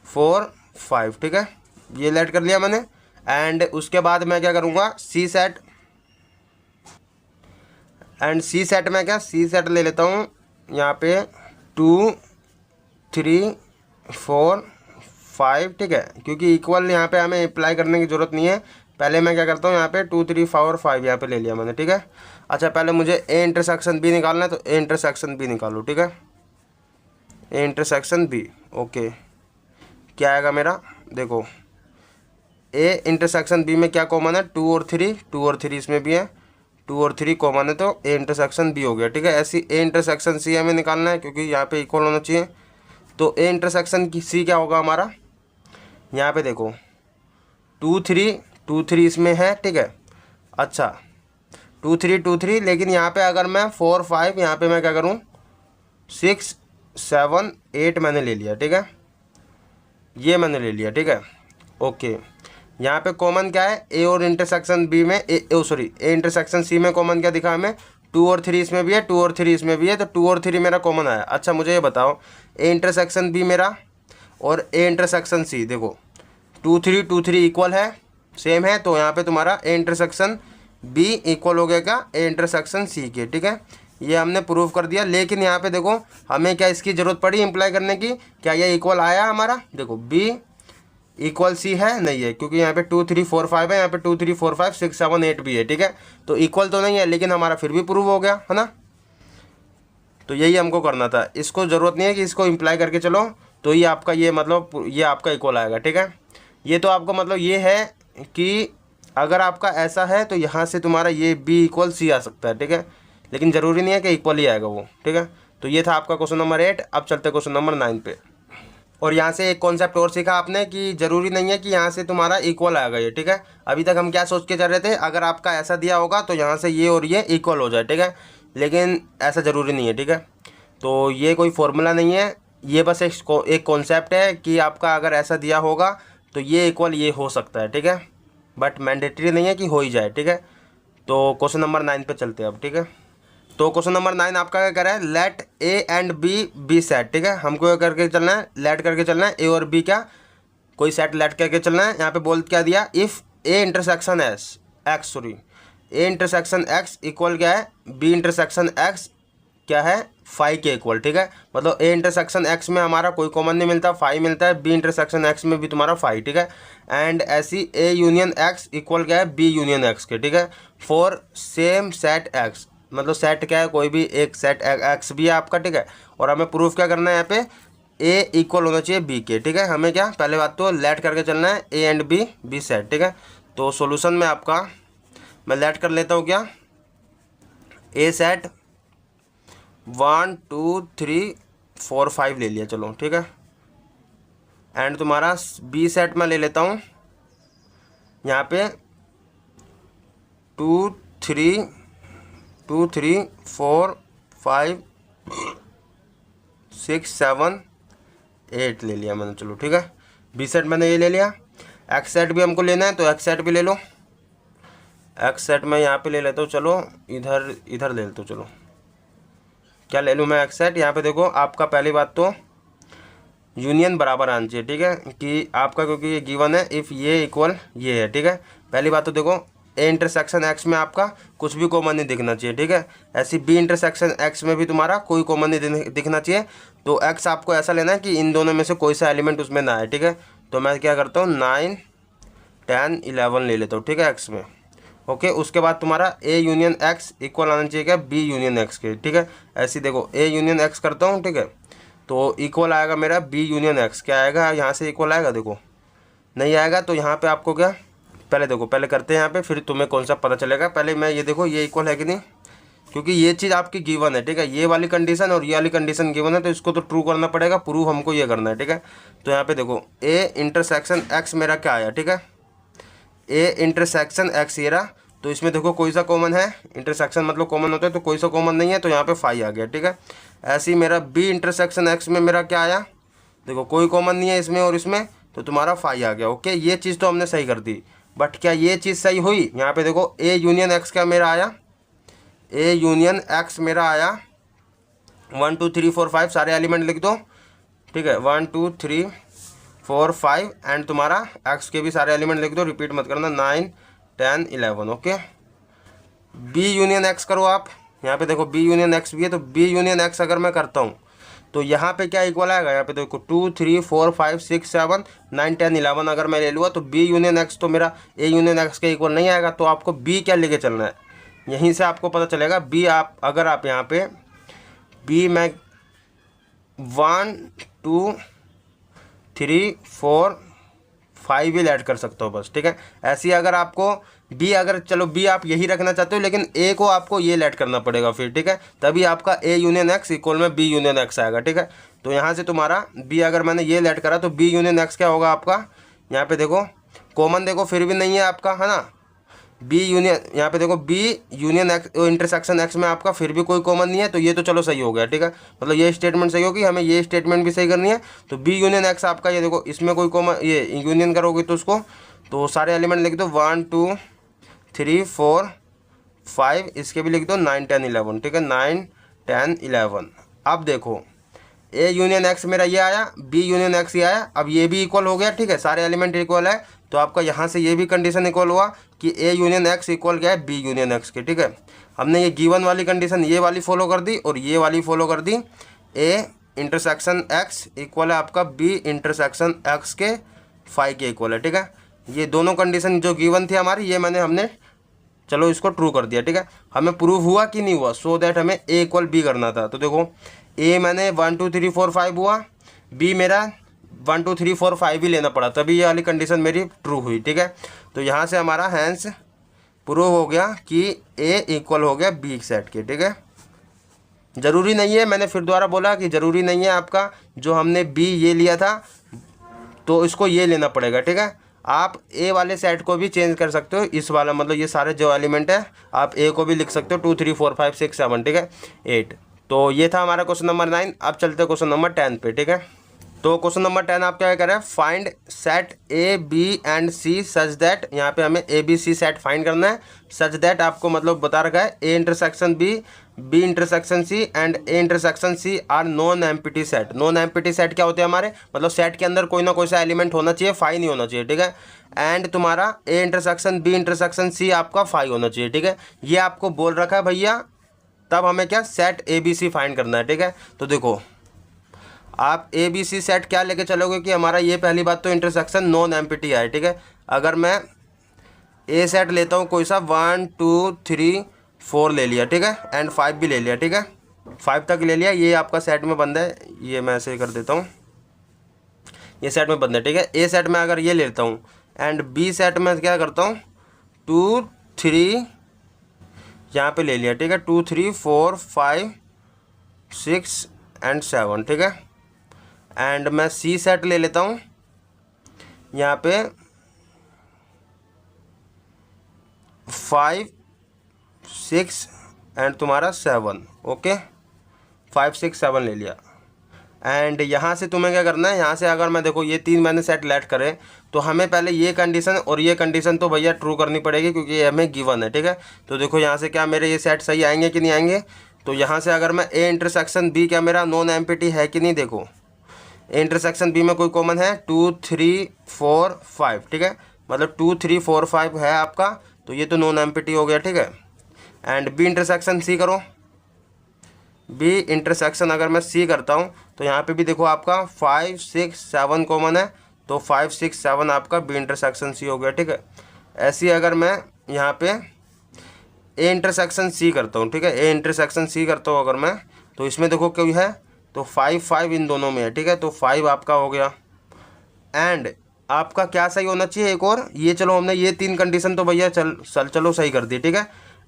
4 5, ठीक है, ये लेट कर लिया मैंने। एंड उसके बाद मैं क्या करूँगा, सी सेट, एंड सी सेट में क्या, सी सेट ले लेता हूँ यहाँ पे 2 3 4 5, ठीक है, क्योंकि इक्वल यहाँ पे हमें अप्लाई करने की ज़रूरत नहीं है। पहले मैं क्या करता हूँ, यहाँ पे 2 3 4 5 यहाँ पे ले लिया मैंने, ठीक है। अच्छा, पहले मुझे ए इंटरसेक्शन बी निकालना है, तो ए इंटरसेक्शन बी निकालो, ठीक है, ए इंटरसेक्शन बी। ओके, क्या आएगा मेरा, देखो ए इंटरसेक्शन बी में क्या कॉमन है, 2 और 3, 2 और 3 इसमें भी है, 2 और 3 कॉमन है, तो ए इंटरसेक्शन बी हो गया, ठीक है। ऐसी ए इंटरसेक्शन सी हमें निकालना है क्योंकि यहाँ पे इक्वल होना चाहिए। तो ए इंटरसेक्शन की सी क्या होगा हमारा, यहाँ पे देखो 2 3 इसमें है, ठीक है। अच्छा 2 3, लेकिन यहाँ पे अगर मैं 4 5, यहाँ पे मैं क्या करूँ 6 7 8 मैंने ले लिया, ठीक है, ये मैंने ले लिया, ठीक है। ओके, यहाँ पे कॉमन क्या है, ए और इंटरसेक्शन बी में ए इंटरसेक्शन सी में कॉमन क्या दिखा हमें, 2 और 3 इसमें भी है, 2 और 3 इसमें भी है, तो 2 और 3 मेरा कॉमन आया। अच्छा मुझे ये बताओ, ए इंटरसेक्शन बी मेरा और ए इंटरसेक्शन सी, देखो 2 3 इक्वल है, सेम है, तो यहाँ पे तुम्हारा ए इंटरसेक्शन बी इक्वल हो गया क्या, ए इंटरसेक्शन सी के, ठीक है, ये हमने प्रूव कर दिया। लेकिन यहाँ पे देखो हमें क्या इसकी ज़रूरत पड़ी इम्प्लाई करने की, क्या ये इक्वल आया हमारा, देखो बी इक्वल सी है, नहीं है, क्योंकि यहाँ पे 2 3 4 5 है, यहाँ पे 2 3 4 5 6 7 8 भी है, ठीक है, तो इक्वल तो नहीं है, लेकिन हमारा फिर भी प्रूव हो गया है ना। तो यही हमको करना था, इसको ज़रूरत नहीं है कि इसको इम्प्लाई करके चलो, तो ये आपका ये मतलब ये आपका इक्वल आएगा, ठीक है। ये तो आपको मतलब ये है कि अगर आपका ऐसा है तो यहाँ से तुम्हारा ये बी इक्वल सी आ सकता है, ठीक है, लेकिन ज़रूरी नहीं है कि इक्वल ही आएगा वो, ठीक है। तो ये था आपका क्वेश्चन नंबर 8। अब चलते क्वेश्चन नंबर 9 पे। और यहाँ से एक कॉन्सेप्ट और सीखा आपने कि ज़रूरी नहीं है कि यहाँ से तुम्हारा इक्वल आएगा ये, ठीक है। अभी तक हम क्या सोच के चल रहे थे, अगर आपका ऐसा दिया होगा तो यहाँ से ये और ये इक्वल हो जाए, ठीक है, लेकिन ऐसा ज़रूरी नहीं है, ठीक है। तो ये कोई फॉर्मूला नहीं है, ये बस एक कॉन्सेप्ट है कि आपका अगर ऐसा दिया होगा तो ये इक्वल ये हो सकता है, ठीक है, बट मैंडेटरी नहीं है कि हो ही जाए, ठीक है। तो क्वेश्चन नंबर 9 पे चलते हैं अब, ठीक है। तो क्वेश्चन नंबर 9 आपका क्या कह रहा है, let A and B be set, ठीक है। हमको क्या करके चलना है, लेट करके चलना है, ए और बी क्या कोई सेट लेट करके चलना है। यहाँ पे बोल क्या दिया, if A intersection x sorry A intersection x equal क्या है, बी इंटरसेक्शन एक्स क्या है, फाई के इक्वल, ठीक है। मतलब ए इंटरसेक्शन एक्स में हमारा कोई कॉमन नहीं मिलता, फाई मिलता है, बी इंटरसेक्शन एक्स में भी तुम्हारा फाई, ठीक है। एंड ऐसी ए यूनियन एक्स इक्वल क्या है, बी यूनियन एक्स के, ठीक है। फॉर सेम सेट एक्स, मतलब सेट क्या है, कोई भी एक सेट एक्स भी है आपका, ठीक है। और हमें प्रूफ क्या करना है, यहाँ पे ए इक्वल होना चाहिए बी के, ठीक है। हमें क्या पहले बात तो लेट करके चलना है, A and B be set, ठीक है। तो सॉल्यूशन में आपका मैं लेट कर लेता हूँ क्या, ए सेट 1 2 3 4 5 ले लिया, चलो ठीक है। एंड तुम्हारा बी सेट में ले लेता हूँ यहाँ पे 2 3 4 5 6 7 8 ले लिया मैंने, चलो ठीक है। बी सेट मैंने ये ले लिया, एक्स सेट भी हमको लेना है तो एक्स सेट भी ले लो। एक्स सेट मैं यहाँ पे ले लेता हूँ, चलो इधर ले लेता हूँ, चलो क्या ले लूँ मैं, एक्स सेट। यहाँ पे देखो आपका पहली बात तो यूनियन बराबर आना चाहिए, ठीक है, कि आपका क्योंकि ये गिवन है इफ़ ये इक्वल ये है, ठीक है। पहली बात तो देखो ए इंटरसेक्शन एक्स में आपका कुछ भी कॉमन नहीं दिखना चाहिए, ठीक है। ऐसी बी इंटरसेक्शन एक्स में भी तुम्हारा कोई कॉमन नहीं दिखना चाहिए। तो एक्स आपको ऐसा लेना है कि इन दोनों में से कोई सा एलिमेंट उसमें ना आए, ठीक है। तो मैं क्या करता हूँ 9 10 11 ले लेता हूँ, ठीक है, एक्स में, ओके। उसके बाद तुम्हारा ए यूनियन एक्स इक्वल आना चाहिए क्या, बी यूनियन एक्स के, ठीक है। ऐसे देखो ए यूनियन एक्स करता हूँ, ठीक है, तो इक्वल आएगा मेरा बी यूनियन एक्स, क्या आएगा यहाँ से इक्वल आएगा, देखो नहीं आएगा तो यहाँ पे आपको क्या पहले देखो, पहले करते हैं यहाँ पे, फिर तुम्हें कौन सा पता चलेगा। पहले मैं ये देखो ये इक्वल है कि नहीं, क्योंकि ये चीज़ आपकी गिवन है, ठीक है। ये वाली कंडीशन और ये वाली कंडीशन गिवन है तो इसको तो ट्रू करना पड़ेगा, प्रूव हमको ये करना है, ठीक है। तो यहाँ पे देखो ए इंटरसेक्शन एक्स मेरा क्या आया, ठीक है, ए इंटरसेक्शन एक्स ये रहा। तो इसमें देखो कोई सा कॉमन है, इंटरसेक्शन मतलब कॉमन होता है, तो कोई सा कॉमन नहीं है तो यहाँ पे फाई आ गया, ठीक है। ऐसे ही मेरा बी इंटरसेक्शन एक्स में मेरा क्या आया, देखो कोई कॉमन नहीं है इसमें और इसमें, तो तुम्हारा फाई आ गया, ओके। ये चीज़ तो हमने सही कर दी, बट क्या ये चीज़ सही हुई, यहाँ पे देखो ए यूनियन एक्स क्या मेरा आया, ए यूनियन एक्स मेरा आया 1 2 3 4 5 सारे एलिमेंट लिख दो, ठीक है, 1 2 3 4 5 एंड तुम्हारा एक्स के भी सारे एलिमेंट लिख दो, रिपीट मत करना, 9 10 11, ओके। बी यूनियन एक्स करो आप, यहाँ पे देखो बी यूनियन एक्स भी है, तो बी यूनियन एक्स अगर मैं करता हूँ तो यहाँ पे क्या इक्वल आएगा, यहाँ पे देखो 2 3 4 5 6 7 9 10 11 अगर मैं ले लूँगा तो बी यूनियन एक्स तो मेरा ए यूनियन एक्स के इक्वल नहीं आएगा। तो आपको बी क्या लेके चलना है, यहीं से आपको पता चलेगा बी। आप अगर आप यहाँ पे बी में 1 2 3 4 5 भी ऐड कर सकते हो बस, ठीक है। ऐसे ही अगर आपको बी अगर चलो बी आप यही रखना चाहते हो लेकिन ए को आपको ये ऐड करना पड़ेगा फिर, ठीक है, तभी आपका ए यूनियन एक्स इक्वल में बी यूनियन एक्स आएगा, ठीक है। तो यहाँ से तुम्हारा बी अगर मैंने ये ऐड करा तो बी यूनियन एक्स क्या होगा आपका, यहाँ पे देखो कॉमन देखो फिर भी नहीं है आपका, है ना, बी यूनियन, यहाँ पे देखो B union X intersection X में आपका फिर भी कोई कॉमन नहीं है, तो ये तो चलो सही हो गया, ठीक है। मतलब ये स्टेटमेंट सही होगी, हमें ये स्टेटमेंट भी सही करनी है। तो बी यूनियन एक्स आपका ये देखो इसमें कोई कॉमन ये यूनियन करोगे तो उसको तो सारे एलिमेंट लिख दो 1 2 3 4 5 इसके भी लिख दो 9 10 11, ठीक है, 9 10 11। अब देखो ए यूनियन एक्स मेरा ये आया, बी यूनियन एक्स ये आया, अब ये भी इक्वल हो गया, ठीक है, सारे एलिमेंट इक्वल है। तो आपका यहाँ से ये भी कंडीशन इक्वल हुआ कि ए यूनियन एक्स इक्वल क्या है, बी यूनियन एक्स के, ठीक है। हमने ये गिवन वाली कंडीशन ये वाली फॉलो कर दी और ये वाली फॉलो कर दी, ए इंटरसेक्शन एक्स इक्वल है आपका बी इंटरसेक्शन एक्स के फाई के इक्वल है, ठीक है। ये दोनों कंडीशन जो गिवन थी हमारी ये हमने चलो इसको ट्रू कर दिया, ठीक है। हमें प्रूव हुआ कि नहीं हुआ, सो दैट हमें ए इक्वल बी करना था। तो देखो ए मैंने 1 2 3 4 5 हुआ, बी मेरा 1 2 3 4 5 भी लेना पड़ा, तभी ये वाली कंडीशन मेरी ट्रू हुई, ठीक है। तो यहाँ से हमारा हैंस प्रूव हो गया कि ए इक्वल हो गया बी सेट के, ठीक है। ज़रूरी नहीं है, मैंने फिर दोबारा बोला कि ज़रूरी नहीं है आपका जो हमने बी ये लिया था तो इसको ये लेना पड़ेगा, ठीक है। आप ए वाले सेट को भी चेंज कर सकते हो, इस वाला मतलब ये सारे जो एलिमेंट है आप ए को भी लिख सकते हो 2 3 4 5 6 7, ठीक है, 8। तो ये था हमारा क्वेश्चन नंबर 9। अब चलते हैं क्वेश्चन नंबर 10 पे, ठीक है। तो क्वेश्चन नंबर 10 आप क्या करें, find set A B and C such that, यहाँ पे हमें A B C set find करना है। सच दैट आपको मतलब बता रखा है A intersection B, B intersection C and A intersection C are non empty set. Non empty set क्या होते हैं हमारे, मतलब सेट के अंदर कोई ना कोई सा एलिमेंट होना चाहिए, फाई नहीं होना चाहिए, ठीक है। एंड तुम्हारा A intersection B intersection C आपका फाई होना चाहिए, ठीक है। ये आपको बोल रखा है भैया, तब हमें क्या set A B C find करना है, ठीक है। तो देखो आप ए बी सी सेट क्या लेके चलोगे कि हमारा ये पहली बात तो इंटरसेक्शन नॉन एम्प्टी है, ठीक है। अगर मैं ए सेट लेता हूँ कोई सा 1 2 3 4 ले लिया, ठीक है, एंड 5 भी ले लिया, ठीक है, 5 तक ले लिया, ये आपका सेट में बंद है। ये मैं ऐसे ही कर देता हूँ, ये सेट में बंद है, ठीक है। ए सेट में अगर ये लेता हूँ एंड बी सेट में क्या करता हूँ 2 3 यहाँ पे ले लिया, ठीक है, 2 3 4 5 6 एंड 7, ठीक है। एंड मैं सी सेट ले लेता हूँ यहाँ पे 5 6 एंड तुम्हारा 7, ओके, 5 6 7 ले लिया। एंड यहाँ से तुम्हें क्या करना है, यहाँ से अगर मैं देखो ये 3 मैंने सेट लेट करे तो हमें पहले ये कंडीशन और ये कंडीशन तो भैया ट्रू करनी पड़ेगी क्योंकि ये हमें गिवन है, ठीक है। तो देखो यहाँ से क्या मेरे ये सेट सही आएंगे कि नहीं आएंगे। तो यहाँ से अगर मैं ए इंटरसेक्शन बी क्या मेरा नॉन एम्प्टी है कि नहीं, देखो ए इंटरसेक्शन बी में कोई कॉमन है 2 3 4 5, ठीक है, मतलब 2 3 4 5 है आपका, तो ये तो नॉन एम्प्टी हो गया, ठीक है। एंड बी इंटरसेक्शन सी करो, बी इंटरसेक्शन अगर मैं सी करता हूँ तो यहाँ पे भी देखो आपका 5 6 7 कॉमन है, तो 5 6 7 आपका बी इंटरसेक्शन सी हो गया, ठीक है। ऐसी अगर मैं यहाँ पे ए इंटरसेक्शन सी करता हूँ, ठीक है, ए इंटरसेक्शन सी करता हूँ अगर मैं, तो इसमें देखो कोई है तो 5 5 इन दोनों में है, ठीक है, तो 5 आपका हो गया। एंड आपका क्या सही होना चाहिए एक और, ये चलो हमने ये 3 कंडीशन तो भैया चलो सही कर दी, ठीक है।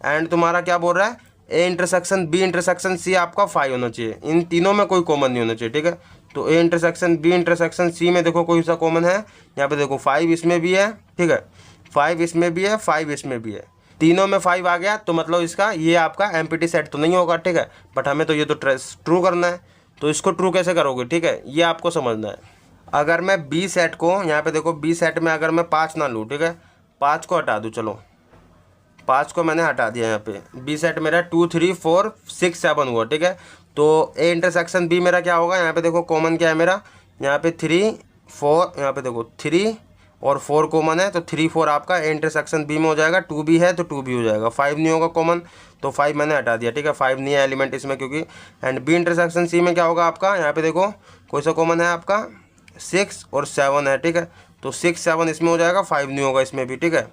एंड तुम्हारा क्या बोल रहा है A intersection B intersection C आपका 5 होना चाहिए, इन तीनों में कोई कॉमन नहीं होना चाहिए, ठीक है। तो A intersection B intersection C में देखो कोई सा कॉमन है, यहाँ पे देखो 5 इसमें भी है, ठीक है, 5 इसमें भी है, 5 इसमें भी है, तीनों में 5 आ गया, तो मतलब इसका ये आपका एम्प्टी सेट तो नहीं होगा, ठीक है। बट हमें तो ये तो ट्रू करना है, तो इसको ट्रू कैसे करोगे, ठीक है, ये आपको समझना है। अगर मैं बी सेट को यहाँ पे देखो बी सेट में अगर मैं 5 ना लूँ, ठीक है, 5 को हटा दूँ, चलो 5 को मैंने हटा दिया, यहाँ पे बी सेट मेरा 2 3 4 6 7 हुआ, ठीक है। तो ए इंटरसेक्शन बी मेरा क्या होगा, यहाँ पे देखो कॉमन क्या है मेरा, यहाँ पे 3 4, यहाँ पे देखो 3 और 4 कॉमन है, तो 3 4 आपका ए इंटरसेक्शन बी में हो जाएगा, 2 भी है तो 2 भी हो जाएगा, 5 नहीं होगा कॉमन, तो 5 मैंने हटा दिया, ठीक है, 5 नहीं है एलिमेंट इसमें क्योंकि। एंड बी इंटरसेक्शन सी में क्या होगा आपका, यहाँ पे देखो कोई सा कॉमन है आपका 6 और 7 है, ठीक है, तो 6 7 इसमें हो जाएगा, 5 नहीं होगा इसमें भी, ठीक है।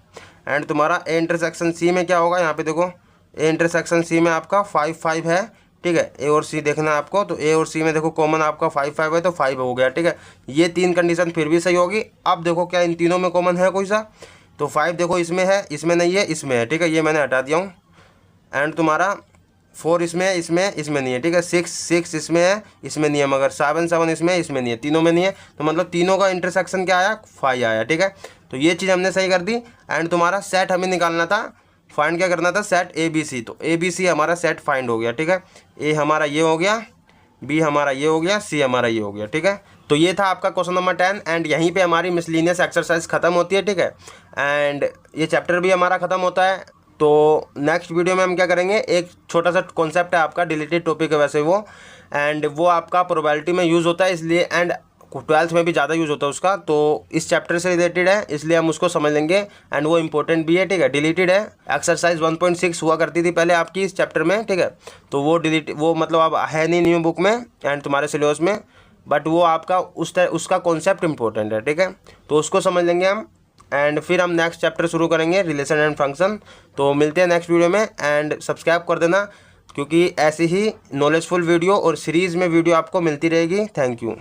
एंड तुम्हारा ए इंटरसेक्शन सी में क्या होगा, यहाँ पे देखो ए इंटरसेक्शन सी में आपका 5 5 है, ठीक है, ए और सी देखना है आपको, तो ए और सी में देखो कॉमन आपका 5 5 है, तो 5 हो गया, ठीक है। ये 3 कंडीशन फिर भी सही होगी। अब देखो क्या इन तीनों में कॉमन है कोई सा, तो 5 देखो इसमें है, इसमें नहीं है, इसमें है, ठीक है, ये मैंने हटा दिया हूँ। एंड तुम्हारा 4 इसमें है, इसमें नहीं है, ठीक है, 6 6 इसमें है, इसमें नहीं है, मगर 7 7 इसमें है, इसमें नहीं है, तीनों में नहीं है, तो मतलब तीनों का इंटरसेक्शन क्या आया 5 आया, ठीक है। तो ये चीज़ हमने सही कर दी। एंड तुम्हारा सेट हमें निकालना था, फाइंड क्या करना था, सेट ए बी सी, तो ए बी सी हमारा सेट फाइंड हो गया, ठीक है। ए हमारा ये हो गया, बी हमारा ये हो गया, सी हमारा ये हो गया, ठीक है। तो ये था आपका क्वेश्चन नंबर 10 एंड यहीं पे हमारी मिसलिनियस एक्सरसाइज खत्म होती है, ठीक है। एंड ये चैप्टर भी हमारा ख़त्म होता है। तो नेक्स्ट वीडियो में हम क्या करेंगे, एक छोटा सा कॉन्सेप्ट है आपका, डिलीटेड टॉपिक है वैसे वो, एंड वो आपका प्रोबेबिलिटी में यूज़ होता है इसलिए, एंड 12th में भी ज़्यादा यूज़ होता है उसका, तो इस चैप्टर से रिलेटेड है इसलिए हम उसको समझ लेंगे। एंड वो इंपॉर्टेंट भी है, ठीक है, डिलीटेड है। एक्सरसाइज 1.6 हुआ करती थी पहले आपकी इस चैप्टर में, ठीक है, तो वो मतलब अब है नहीं न्यू बुक में एंड तुम्हारे सिलेबस में, बट वो आपका उसका कॉन्सेप्ट इंपॉर्टेंट है, ठीक है, तो उसको समझ लेंगे हम। एंड फिर हम नेक्स्ट चैप्टर शुरू करेंगे, रिलेशन एंड फंक्शन। तो मिलते हैं नेक्स्ट वीडियो में, एंड सब्सक्राइब कर देना क्योंकि ऐसी ही नॉलेजफुल वीडियो और सीरीज़ में वीडियो आपको मिलती रहेगी। Thank you.